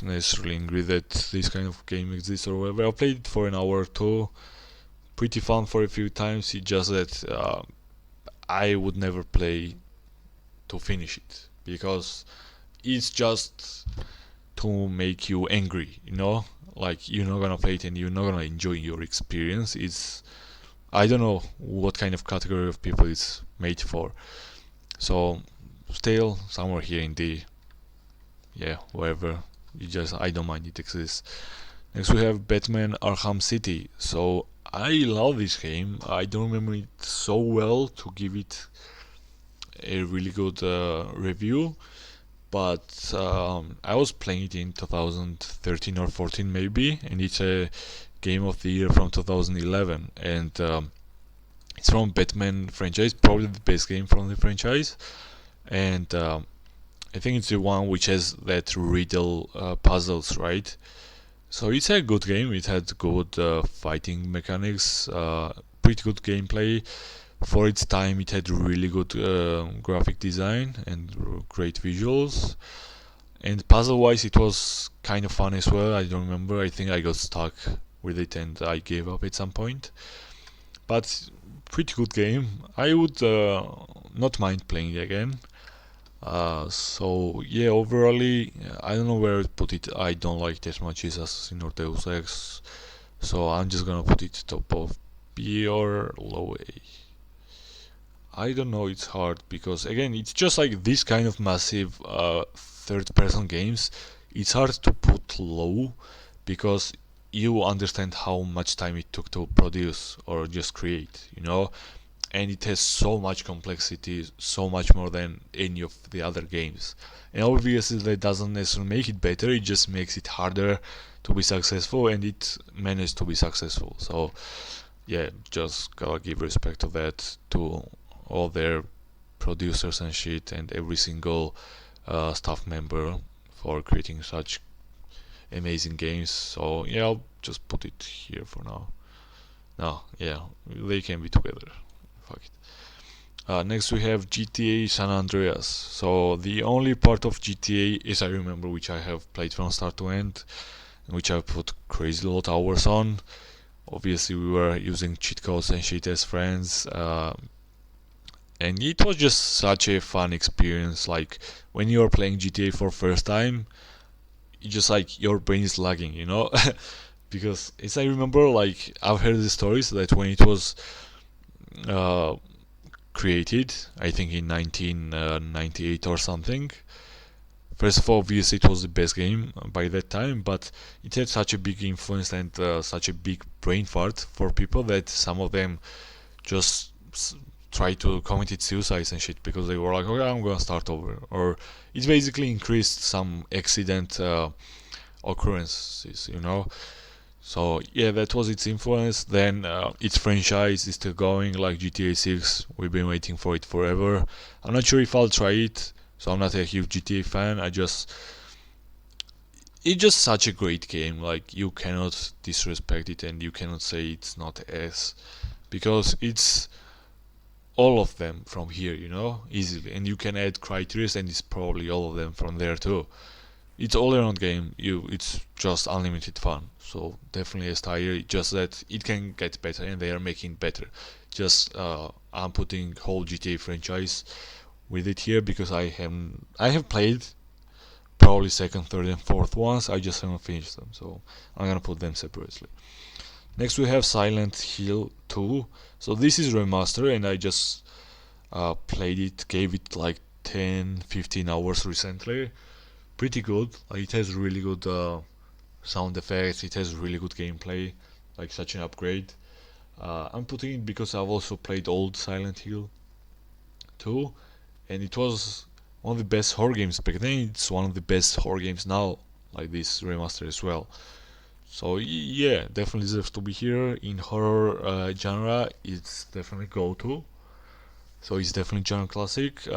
necessarily angry that this kind of game exists or whatever. I played it for an hour or two. Pretty fun for a few times. It's just that I would never play to finish it because it's just to make you angry, like you're not gonna play it and you're not gonna enjoy your experience. I don't know what kind of category of people it's made for. So still somewhere here in the, yeah, wherever. I don't mind it exists. Next we have Batman Arkham City. So I love this game. I don't remember it so well to give it a really good review, but I was playing it in 2013 or 14 maybe, and it's a game of the year from 2011, and it's from Batman franchise, probably the best game from the franchise, and I think it's the one which has that riddle puzzles, right? So it's a good game. It had good fighting mechanics, pretty good gameplay. For its time, it had really good graphic design and great visuals. And puzzle-wise, it was kind of fun as well. I don't remember. I think I got stuck with it and I gave up at some point. But pretty good game. I would not mind playing it again. So yeah, overall, I don't know where to put it. I don't like it as much as Assassin or Deus Ex, so I'm just gonna put it top of B or low A. I don't know. It's hard because again, it's just like this kind of massive third-person games. It's hard to put low because you understand how much time it took to produce or just create. And it has so much complexity, so much more than any of the other games. And obviously, that doesn't necessarily make it better, it just makes it harder to be successful, and it managed to be successful. So, yeah, just gotta give respect to that to all their producers and shit, and every single staff member for creating such amazing games. So, yeah, I'll just put it here for now. No, yeah, they can be together. Fuck it. Next we have GTA San Andreas. So the only part of GTA is I remember which I have played from start to end, which I put crazy lot hours on. Obviously we were using cheat codes and shit as friends, and it was just such a fun experience. Like when you are playing GTA for first time, you just like your brain is lagging. Because as I remember, like I've heard the stories that when it was uh, created, I think in 1998 or something. First of all, obviously it was the best game by that time, but it had such a big influence and such a big brain fart for people that some of them just tried to commit suicide and shit because they were like, okay, I'm gonna start over. Or it basically increased some accident occurrences. So yeah, that was its influence. Then its franchise is still going, like GTA 6. We've been waiting for it forever. I'm not sure if I'll try it. So I'm not a huge GTA fan. It's just such a great game. Like you cannot disrespect it, and you cannot say it's not S because it's all of them from here, easily. And you can add criteria, and it's probably all of them from there too. It's all around game. It's just unlimited fun. So definitely a tier. Just that it can get better, and they are making better. Just I'm putting whole GTA franchise with it here because I have played probably second, third, and fourth ones. I just haven't finished them, so I'm gonna put them separately. Next we have Silent Hill 2. So this is remaster, and I just played it, gave it like 10, 15 hours recently. Pretty good. Like it has really good sound effects. It has really good gameplay. Like such an upgrade. I'm putting it because I've also played old Silent Hill 2, and it was one of the best horror games back then. It's one of the best horror games now, like this remaster as well. So yeah, definitely deserves to be here in horror genre. It's definitely go-to. So it's definitely genre classic.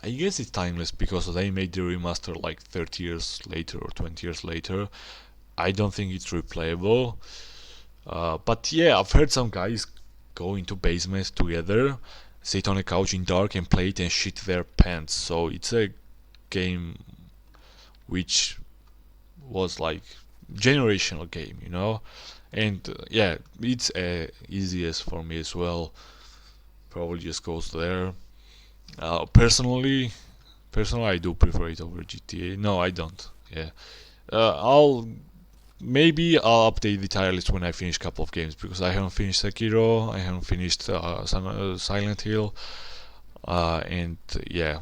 I guess it's timeless because they made the remaster like 30 years later or 20 years later. I don't think it's replayable. But yeah, I've heard some guys go into basements together, sit on a couch in dark and play it and shit their pants. So it's a game which was like generational game. And yeah, it's easiest for me as well. Probably just goes there. Personally, I do prefer it over GTA. No, I don't. Yeah, I'll maybe I'll update the tier list when I finish a couple of games because I haven't finished Sekiro, I haven't finished Silent Hill, and yeah,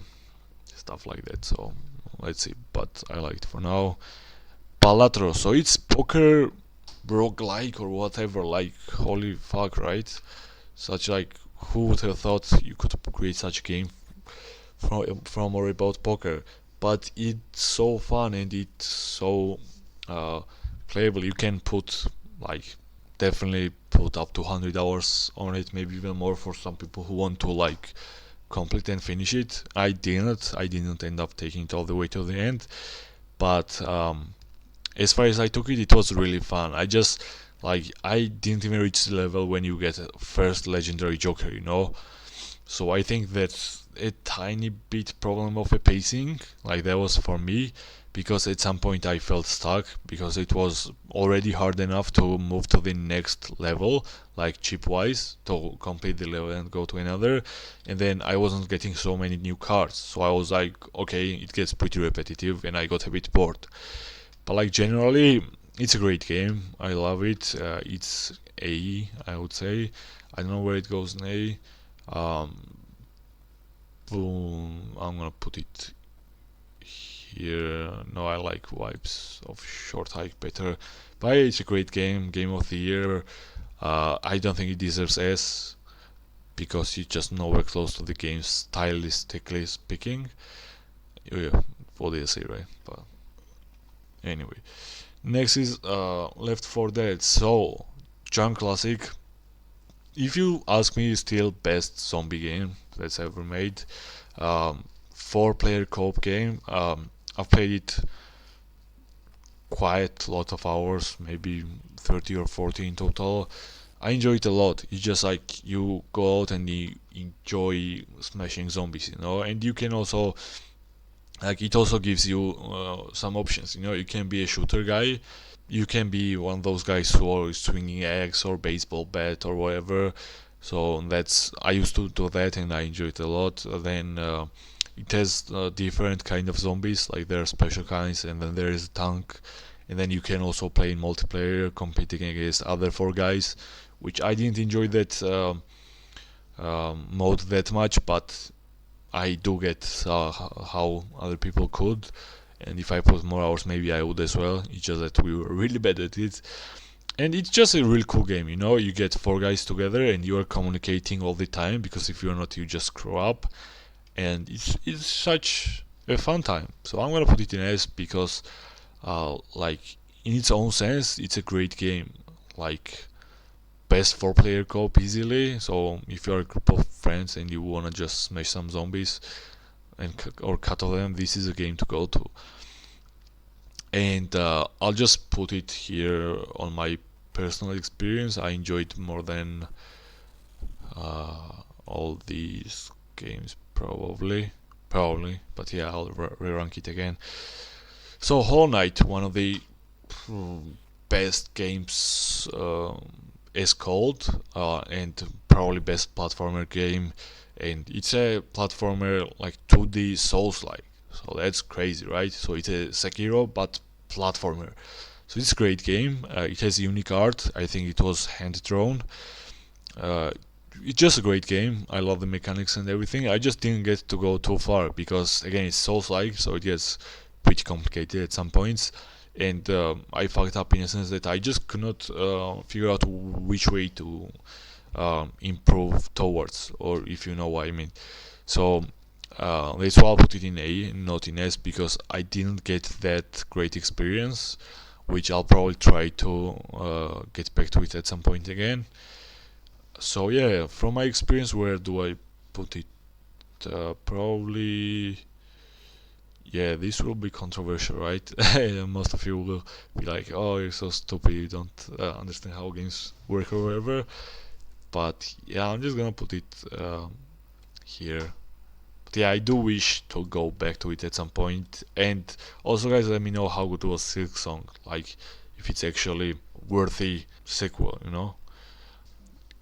stuff like that. So let's see, but I like it for now. Palatro, so it's poker roguelike or whatever, like holy fuck, right? Such like, who would have thought you could create such a game from or about poker? But it's so fun and it's so uh, playable. You can put like definitely put up to 100 hours on it, maybe even more for some people who want to like complete and finish it. I didn't end up taking it all the way to the end, but as far as I took it, it was really fun. I didn't even reach the level when you get a first legendary Joker, So I think that's a tiny bit problem of a pacing, like that was for me, because at some point I felt stuck because it was already hard enough to move to the next level, like chip wise, to complete the level and go to another, and then I wasn't getting so many new cards, so I was like, okay, it gets pretty repetitive, and I got a bit bored. But like generally, it's a great game. I love it. It's A, I would say. I don't know where it goes in A. Um, boom. I'm gonna put it here. No, I like vibes of Short Hike better. But it's a great game. Game of the year. I don't think it deserves S because it's just nowhere close to the game stylistically speaking. Yeah, what do you say, right? But anyway. Next is Left 4 Dead. So, Junk Classic. If you ask me, still best zombie game that's ever made. Four-player co-op game. I've played it quite a lot of hours, maybe 30 or 40 in total. I enjoy it a lot. It's just like you go out and you enjoy smashing zombies, and you can also like it also gives you some options. You can be a shooter guy, you can be one of those guys who are swinging axe or baseball bat or whatever. So that's I used to do that and I enjoy it a lot. Then it has different kind of zombies, like there are special kinds, and then there is a tank, and then you can also play in multiplayer, competing against other four guys, which I didn't enjoy that mode that much, but I do get how other people could, and if I put more hours, maybe I would as well. It's just that we were really bad at it, and it's just a really cool game. You get four guys together and you are communicating all the time because if you're not, you just screw up, and it's such a fun time. So I'm gonna put it in S because, like in its own sense, it's a great game. Like best four-player co-op easily. So if you're a group of friends and you wanna just smash some zombies or cut of them, this is a game to go to. And I'll just put it here on my personal experience. I enjoyed more than all these games probably, but yeah, I'll re-rank it again. So Hollow Knight, one of the best games is called, and probably best platformer game, and it's a platformer like 2D Souls-like. So that's crazy, right? So it's a Sekiro but platformer. So it's a great game. It has unique art. I think it was hand drawn. Uh, it's just a great game. I love the mechanics and everything. I just didn't get to go too far because again it's Souls-like, so it gets pretty complicated at some points. And I fucked up in a sense that I just could not figure out which way to improve towards, or if you know what I mean. So that's why I'll put it in A, not in S, because I didn't get that great experience, which I'll probably try to get back to it at some point again. So yeah, from my experience, where do I put it? Probably, yeah, this will be controversial, right? Most of you will be like, "Oh, you're so stupid, you don't understand how games work or whatever." But yeah, I'm just gonna put it here. But yeah, I do wish to go back to it at some point. And also, guys, let me know how good was Silk Song. Like, if it's actually worthy sequel.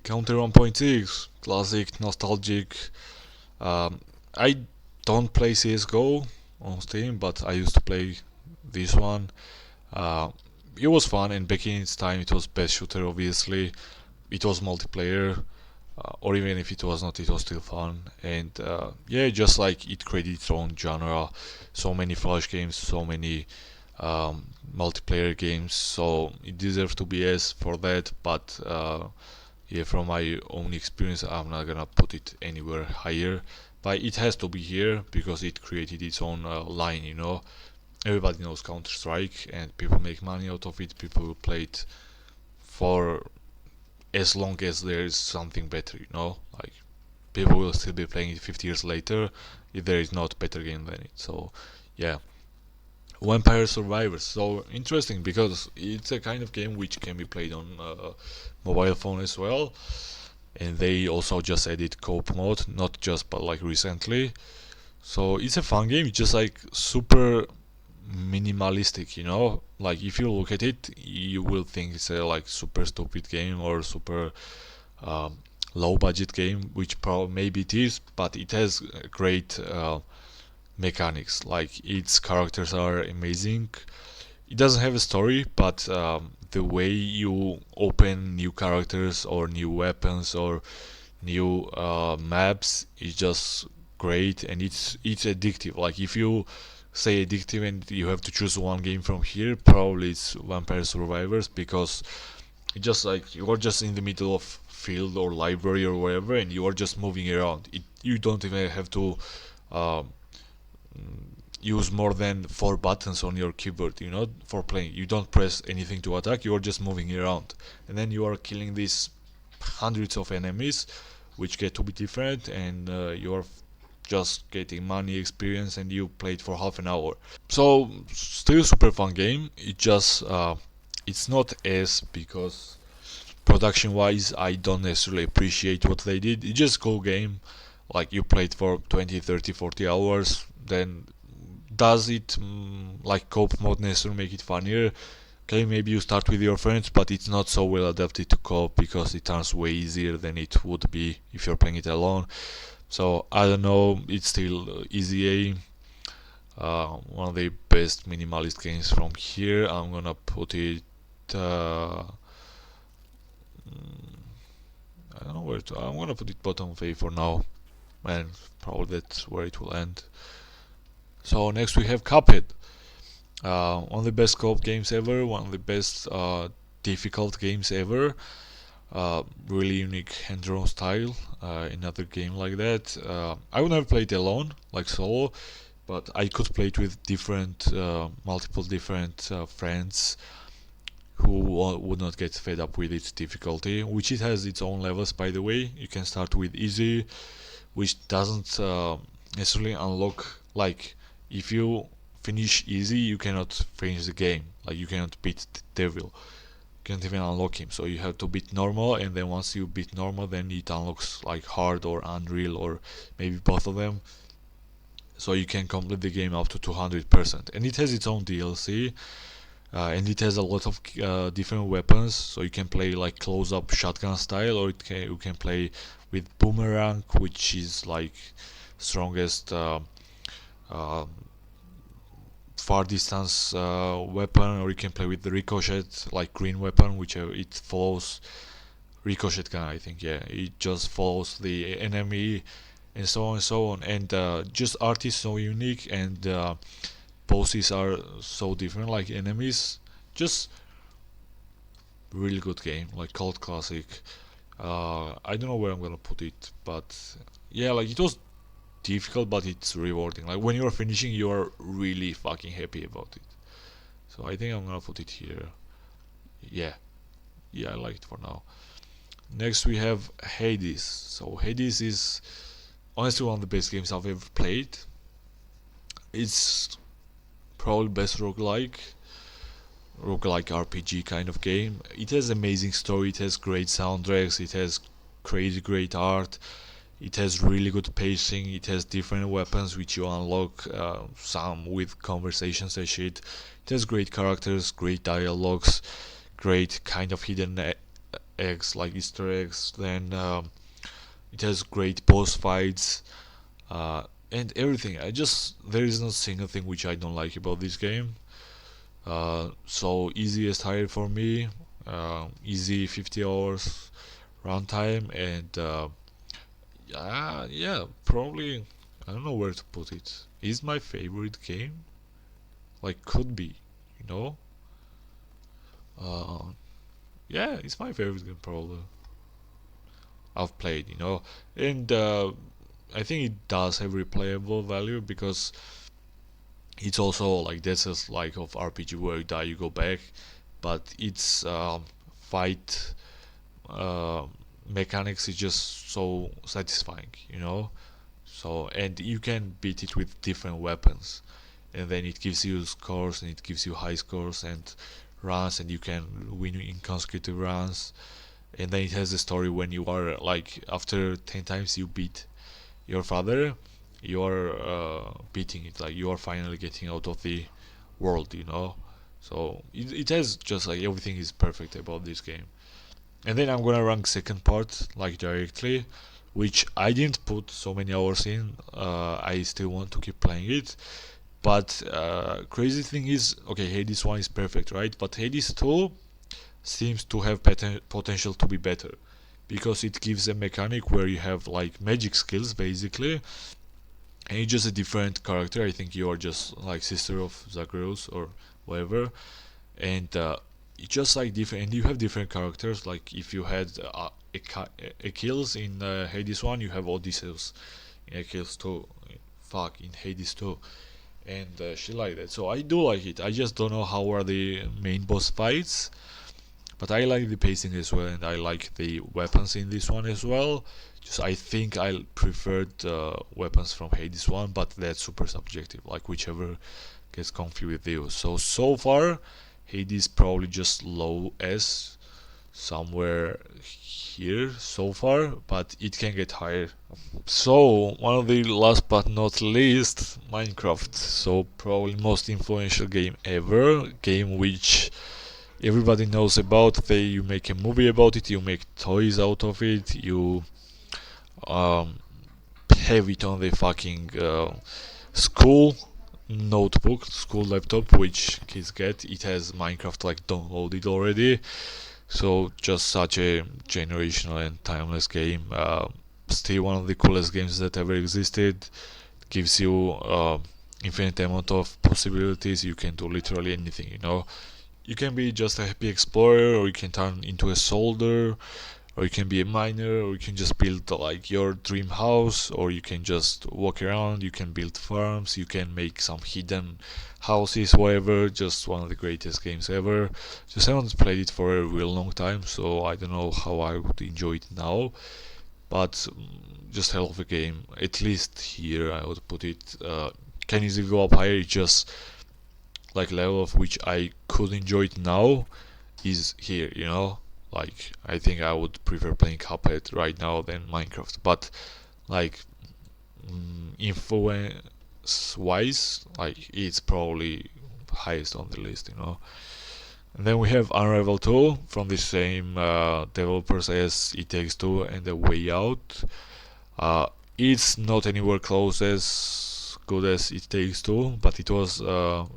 Counter 1.6, classic, nostalgic. I don't play CS:GO on Steam, but I used to play this one. Uh, it was fun, and back in its time, it was best shooter. Obviously, it was multiplayer. or even if it was not, it was still fun. And yeah, just like it created its own genre. So many flash games, so many multiplayer games. So it deserves to be S for that. But yeah, from my own experience, I'm not gonna put it anywhere higher. But it has to be here because it created its own line. Everybody knows Counter Strike, and people make money out of it. People will play it for as long as there is something better. Like people will still be playing it 50 years later if there is not better game than it. So yeah, Vampire Survivors. So interesting because it's a kind of game which can be played on mobile phone as well, and they also just added co-op mode, not just but like recently. So it's a fun game. It's just like super minimalistic. Like if you look at it, you will think it's a like super stupid game or super um, low budget game, which probably maybe it is, but it has great mechanics. Like its characters are amazing. It doesn't have a story, but the way you open new characters or new weapons or new maps is just great, and it's addictive. Like if you say addictive and you have to choose one game from here, probably it's Vampire Survivors, because it's just like you are just in the middle of field or library or wherever, and you are just moving around. You don't even have to uh, use more than four buttons on your keyboard, for playing. You don't press anything to attack, you are just moving around. And then you are killing these hundreds of enemies, which get to be different, and you're just getting money, experience, and you played for half an hour. So, still super fun game. It's not as because production wise, I don't necessarily appreciate what they did. It's just a cool game. Like you played for 20, 30, 40 hours, then does it like co-op mode necessarily make it funnier? Okay, maybe you start with your friends, but it's not so well adapted to co-op because it turns way easier than it would be if you're playing it alone. So I don't know, it's still easy A, one of the best minimalist games from here. I'm gonna put it. I don't know where to. I'm gonna put it bottom of A for now, and probably that's where it will end. So next we have Cuphead. One of the best co-op games ever. One of the best difficult games ever. Really unique hand-drawn style. Another game like that. I would never play it alone, like solo, but I could play it with multiple different friends who would not get fed up with its difficulty, which it has its own levels, by the way. You can start with easy, which doesn't necessarily unlock, like if you finish easy, you cannot finish the game. Like you cannot beat the devil, you can't even unlock him. So you have to beat normal, and then once you beat normal, then it unlocks like hard or unreal, or maybe both of them. So you can complete the game up to 200%, and it has its own DLC. And it has a lot of different weapons, so you can play like close-up shotgun style, or you can play with boomerang, which is like strongest uh, far distance weapon, or you can play with the ricochet, like green weapon, which it follows ricochet gun. I think, yeah, it just follows the enemy, and so on and so on. And just art is so unique, and bosses are so different, like enemies. Just really good game, like cult classic. I don't know where I'm gonna put it, but yeah, like it was difficult, but it's rewarding. Like when you're finishing, you're really fucking happy about it. So I think I'm gonna put it here. Yeah, yeah, I like it for now. Next we have Hades. So Hades is honestly one of the best games I've ever played. It's probably best roguelike RPG kind of game. It has amazing story, it has great soundtracks, it has crazy great art, it has really good pacing, it has different weapons which you unlock, some with conversations and shit. It has great characters, great dialogues, great kind of hidden eggs like Easter eggs. Then it has great boss fights, and everything. There is no single thing which I don't like about this game. So easiest hire for me, easy 50 hours, runtime, and yeah, probably I don't know where to put it. Is my favorite game? Like, could be, you know? Uh, yeah, it's my favorite game probably I've played, and I think it does have replayable value because it's also like this is like of RPG where you die, you go back, but its fight uh, mechanics is just so satisfying. So and you can beat it with different weapons, and then it gives you scores and it gives you high scores and runs, and you can win in consecutive runs. And then it has a story when you are like after 10 times you beat your father, you are beating it, like you are finally getting out of the world. So it has just like everything is perfect about this game. And then I'm gonna rank second part like directly, which I didn't put so many hours in. I still want to keep playing it, but crazy thing is, okay, Hades 1 is perfect, right? But Hades 2 seems to have potential to be better because it gives a mechanic where you have like magic skills basically, and you're just a different character. I think you are just like sister of Zagreus or whatever, and it's just like different. And you have different characters. Like if you had Achilles in Hades 1, you have Odysseus in Achilles 2. Fuck, in Hades 2, and shit like that. So I do like it. I just don't know how are the main boss fights, but I like the pacing as well, and I like the weapons in this one as well. Just I think I preferred weapons from Hades 1, but that's super subjective. Like whichever gets comfy with you. So far, Hades probably just low S somewhere here so far, but it can get higher. So one of the last but not least, Minecraft. So probably most influential game ever, game which everybody knows about. You make a movie about it, you make toys out of it, you um, have it on the fucking school notebook, school laptop, which kids get. It has Minecraft like downloaded already. So just such a generational and timeless game. Still one of the coolest games that ever existed. Gives you infinite amount of possibilities. You can do literally anything. You can be just a happy explorer, or you can turn into a soldier, or you can be a miner, or you can just build like your dream house, or you can just walk around, you can build farms, you can make some hidden houses, whatever. Just one of the greatest games ever. Just haven't played it for a real long time, so I don't know how I would enjoy it now, but just hell of a game. At least here I would put it. Can easily go up higher. It's just like level of which I could enjoy it now is here. Like I think I would prefer playing Cuphead right now than Minecraft, but like influence wise, like it's probably highest on the list. And then we have Unravel 2 from the same developers as It Takes Two and The Way Out. Uh, it's not anywhere close as good as It Takes Two, but it was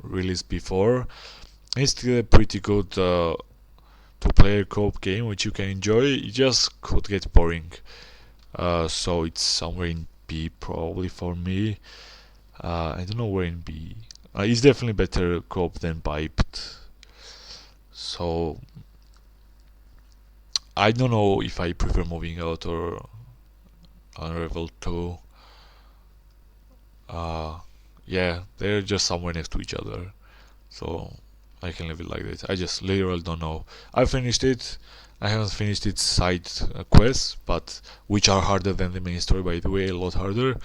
released before. It's still a pretty good two-player co-op game which you can enjoy. It just could get boring, so it's somewhere in B probably for me. I don't know where in B. It's definitely better co-op than Piped. So I don't know if I prefer Moving Out or Unravel 2. Uh, yeah, they're just somewhere next to each other. So I can leave it like that. I just literally don't know. I finished it. I haven't finished its side quests, but which are harder than the main story, by the way, a lot harder.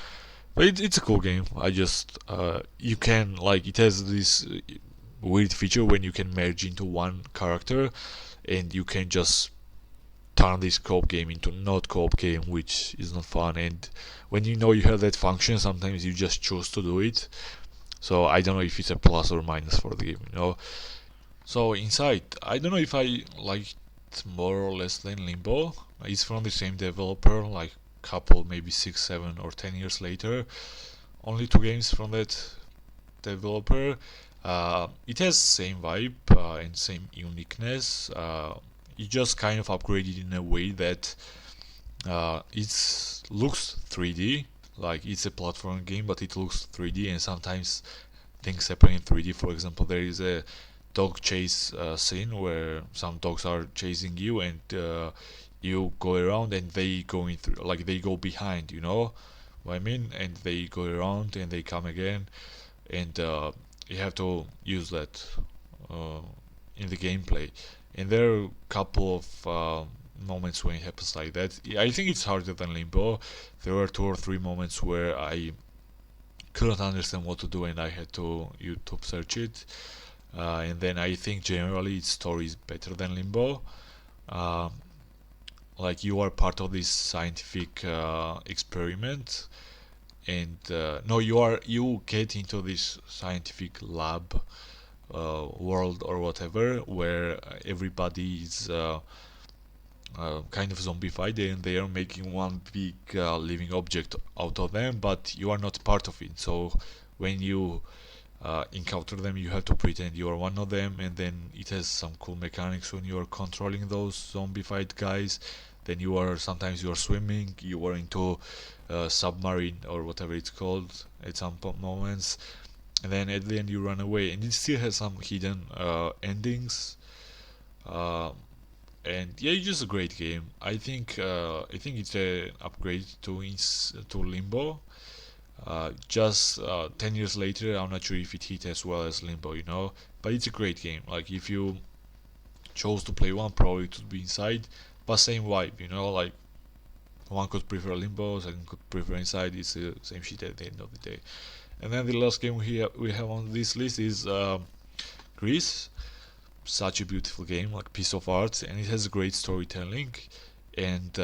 But it's a cool game. I just you can like it has this weird feature when you can merge into one character, and you can just turn this co-op game into not co-op game, which is not fun. And when you know you have that function, sometimes you just choose to do it. So I don't know if it's a plus or minus for the game. So Inside, I don't know if I liked more or less than Limbo. It's from the same developer, like couple maybe 6, 7 or 10 years later. Only two games from that developer. It has same vibe and same uniqueness. you just kind of upgraded in a way that it looks 3D, like it's a platform game, but it looks 3D, and sometimes things happen in 3D. For example, there is a dog chase scene where some dogs are chasing you, and you go around, and they go in through, like they go behind, you know what I mean, and they go around and they come again, and you have to use that uh, in the gameplay. And there are a couple of moments when it happens like that. I think it's harder than Limbo. There were 2 or 3 moments where I couldn't understand what to do, and I had to YouTube search it. And then I think generally its story is better than Limbo. Um, like you are part of this scientific experiment, and no, you get into this scientific lab world or whatever, where everybody is kind of zombified, and they are making one big living object out of them, but you are not part of it. So when you encounter them, you have to pretend you are one of them, and then it has some cool mechanics when you are controlling those zombified guys. Then sometimes you are swimming, you are into submarine or whatever it's called at some moments, and then at the end you run away, and it still has some hidden endings. Uh, and yeah, it's just a great game. I think it's an upgrade to Limbo. Just 10 years later, I'm not sure if it hit as well as Limbo, but it's a great game. Like if you chose to play one, probably it would be Inside, but same vibe, like one could prefer Limbo, second could prefer Inside. It's the same shit at the end of the day. And then the last game we have on this list is Greece. Such a beautiful game, like piece of art, and it has great storytelling, and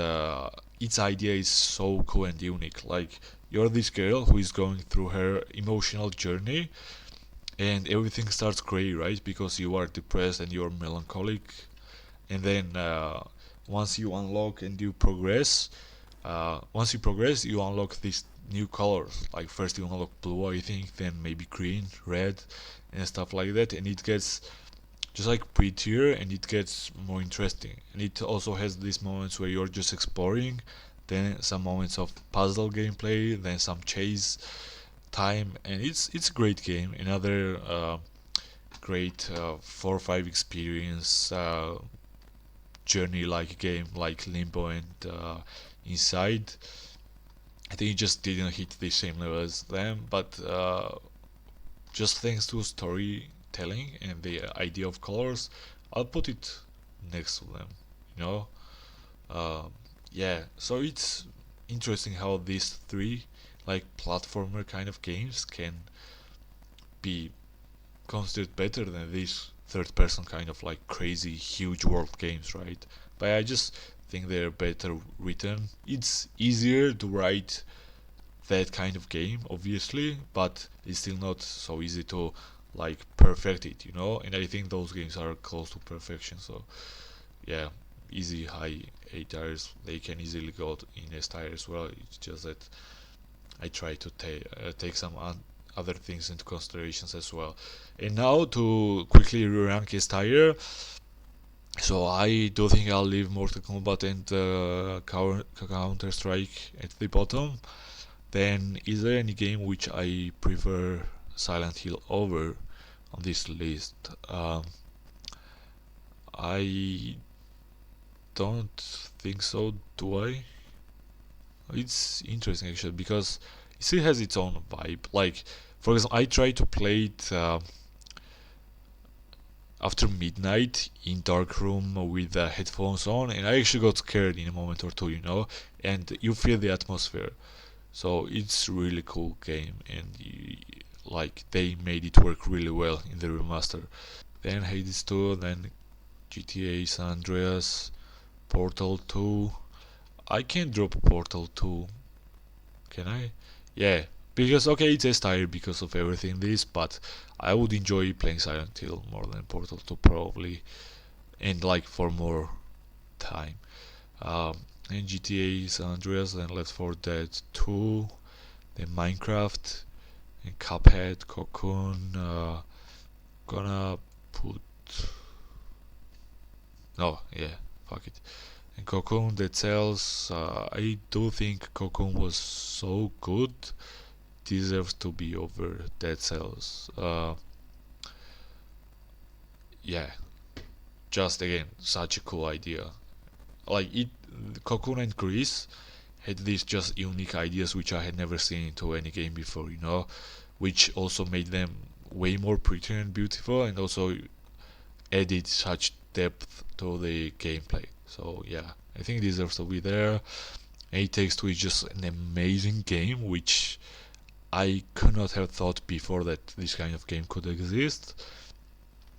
its idea is so cool and unique. Like you're this girl who is going through her emotional journey, and everything starts gray, right? Because you are depressed and you're melancholic, and then once you unlock and you progress, you unlock these new colors. Like first you unlock blue, I think, then maybe green, red, and stuff like that, and it gets just like prettier, and it gets more interesting. And it also has these moments where you're just exploring, then some moments of puzzle gameplay, then some chase time, and it's a great game. Another great 4 or 5 experience journey like game like Limbo and Inside. I think it just didn't hit the same level as them, but just thanks to storytelling and the idea of colors, I'll put it next to them. You know, um, yeah. So it's interesting how these three like platformer kind of games can be considered better than these third-person kind of like crazy huge world games, right? But I just think they're better written. It's easier to write that kind of game, obviously, but it's still not so easy to like perfect it. And I think those games are close to perfection. So yeah, easy high A tires. They can easily go in S tier as well. It's just that I try to take some other things into considerations as well. And now to quickly rank S tier. So I do think I'll leave Mortal Kombat and Counter Strike at the bottom. Then is there any game which I prefer Silent Hill over on this list? I don't think so. Do I? It's interesting actually because it still has its own vibe. Like for example, I tried to play it after midnight in dark room with the headphones on, and I actually got scared in a moment or two. And you feel the atmosphere. So it's really cool game, and like they made it work really well in the remaster. Then Hades 2, then GTA San Andreas, Portal 2. I can't drop Portal 2, can I? Yeah, because okay, it's S tier because of everything this, but I would enjoy playing Silent Hill more than Portal 2 probably, and like for more time. And GTA San Andreas, then Left 4 Dead 2, then Minecraft, and Cuphead, Cocoon. Gonna put no, yeah. fuck it. And Cocoon Dead Cells, I do think Cocoon was so good, deserves to be over Dead Cells. Yeah, just again, such a cool idea. Like it, Cocoon and Chris had these just unique ideas which I had never seen into any game before, which also made them way more pretty and beautiful, and also added such depth to the gameplay. So yeah, I think it deserves to be there. It Takes Two is just an amazing game, which I could not have thought before that this kind of game could exist.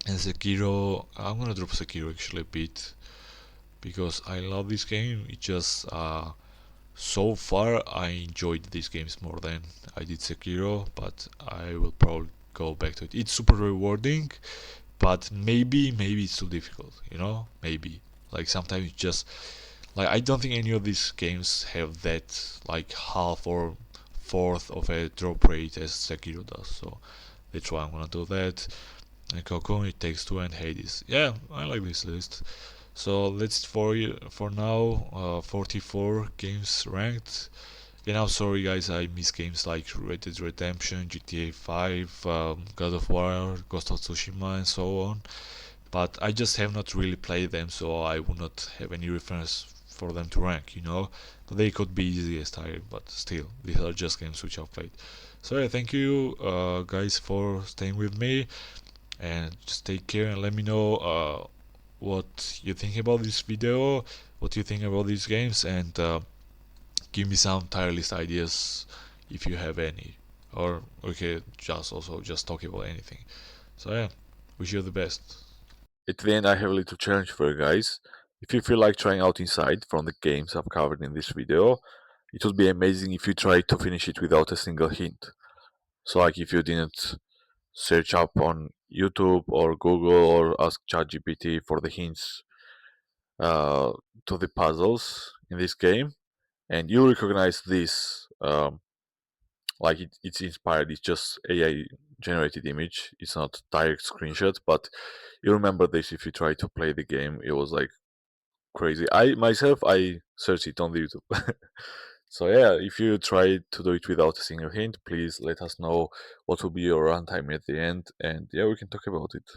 And Sekiro, I'm gonna drop Sekiro actually a bit because I love this game. It just so far I enjoyed these games more than I did Sekiro, but I will probably go back to it. It's super rewarding, but maybe it's too difficult. Maybe like sometimes it's just like I don't think any of these games have that like half or fourth of a drop rate as Sekiro does. So that's why I'm gonna do that. And Cocoon, It Takes Two, and Hades. Yeah, I like this list. So let's for now 44 games ranked. And I'm sorry guys, I miss games like Red Dead Redemption, GTA 5, God of War, Ghost of Tsushima, and so on. But I just have not really played them, so I would not have any reference for them to rank. They could be easy as tired, but still, these are just games which I've played. So yeah, thank you guys for staying with me, and just take care and let me know what you think about this video, what you think about these games, and give me some tier list ideas if you have any, or okay, just talk about anything. So yeah, wish you the best. At the end, I have a little challenge for you guys. If you feel like trying out Inside from the games I've covered in this video, it would be amazing if you try to finish it without a single hint. So, like if you didn't search up on YouTube or Google or ask ChatGPT for the hints uh, to the puzzles in this game, and you recognize this, like it's inspired. It's just AI generated image. It's not direct screenshot, but you remember this if you try to play the game. It was like crazy. I searched it on the YouTube. So yeah, if you try to do it without a single hint, please let us know what will be your runtime at the end, and yeah, we can talk about it.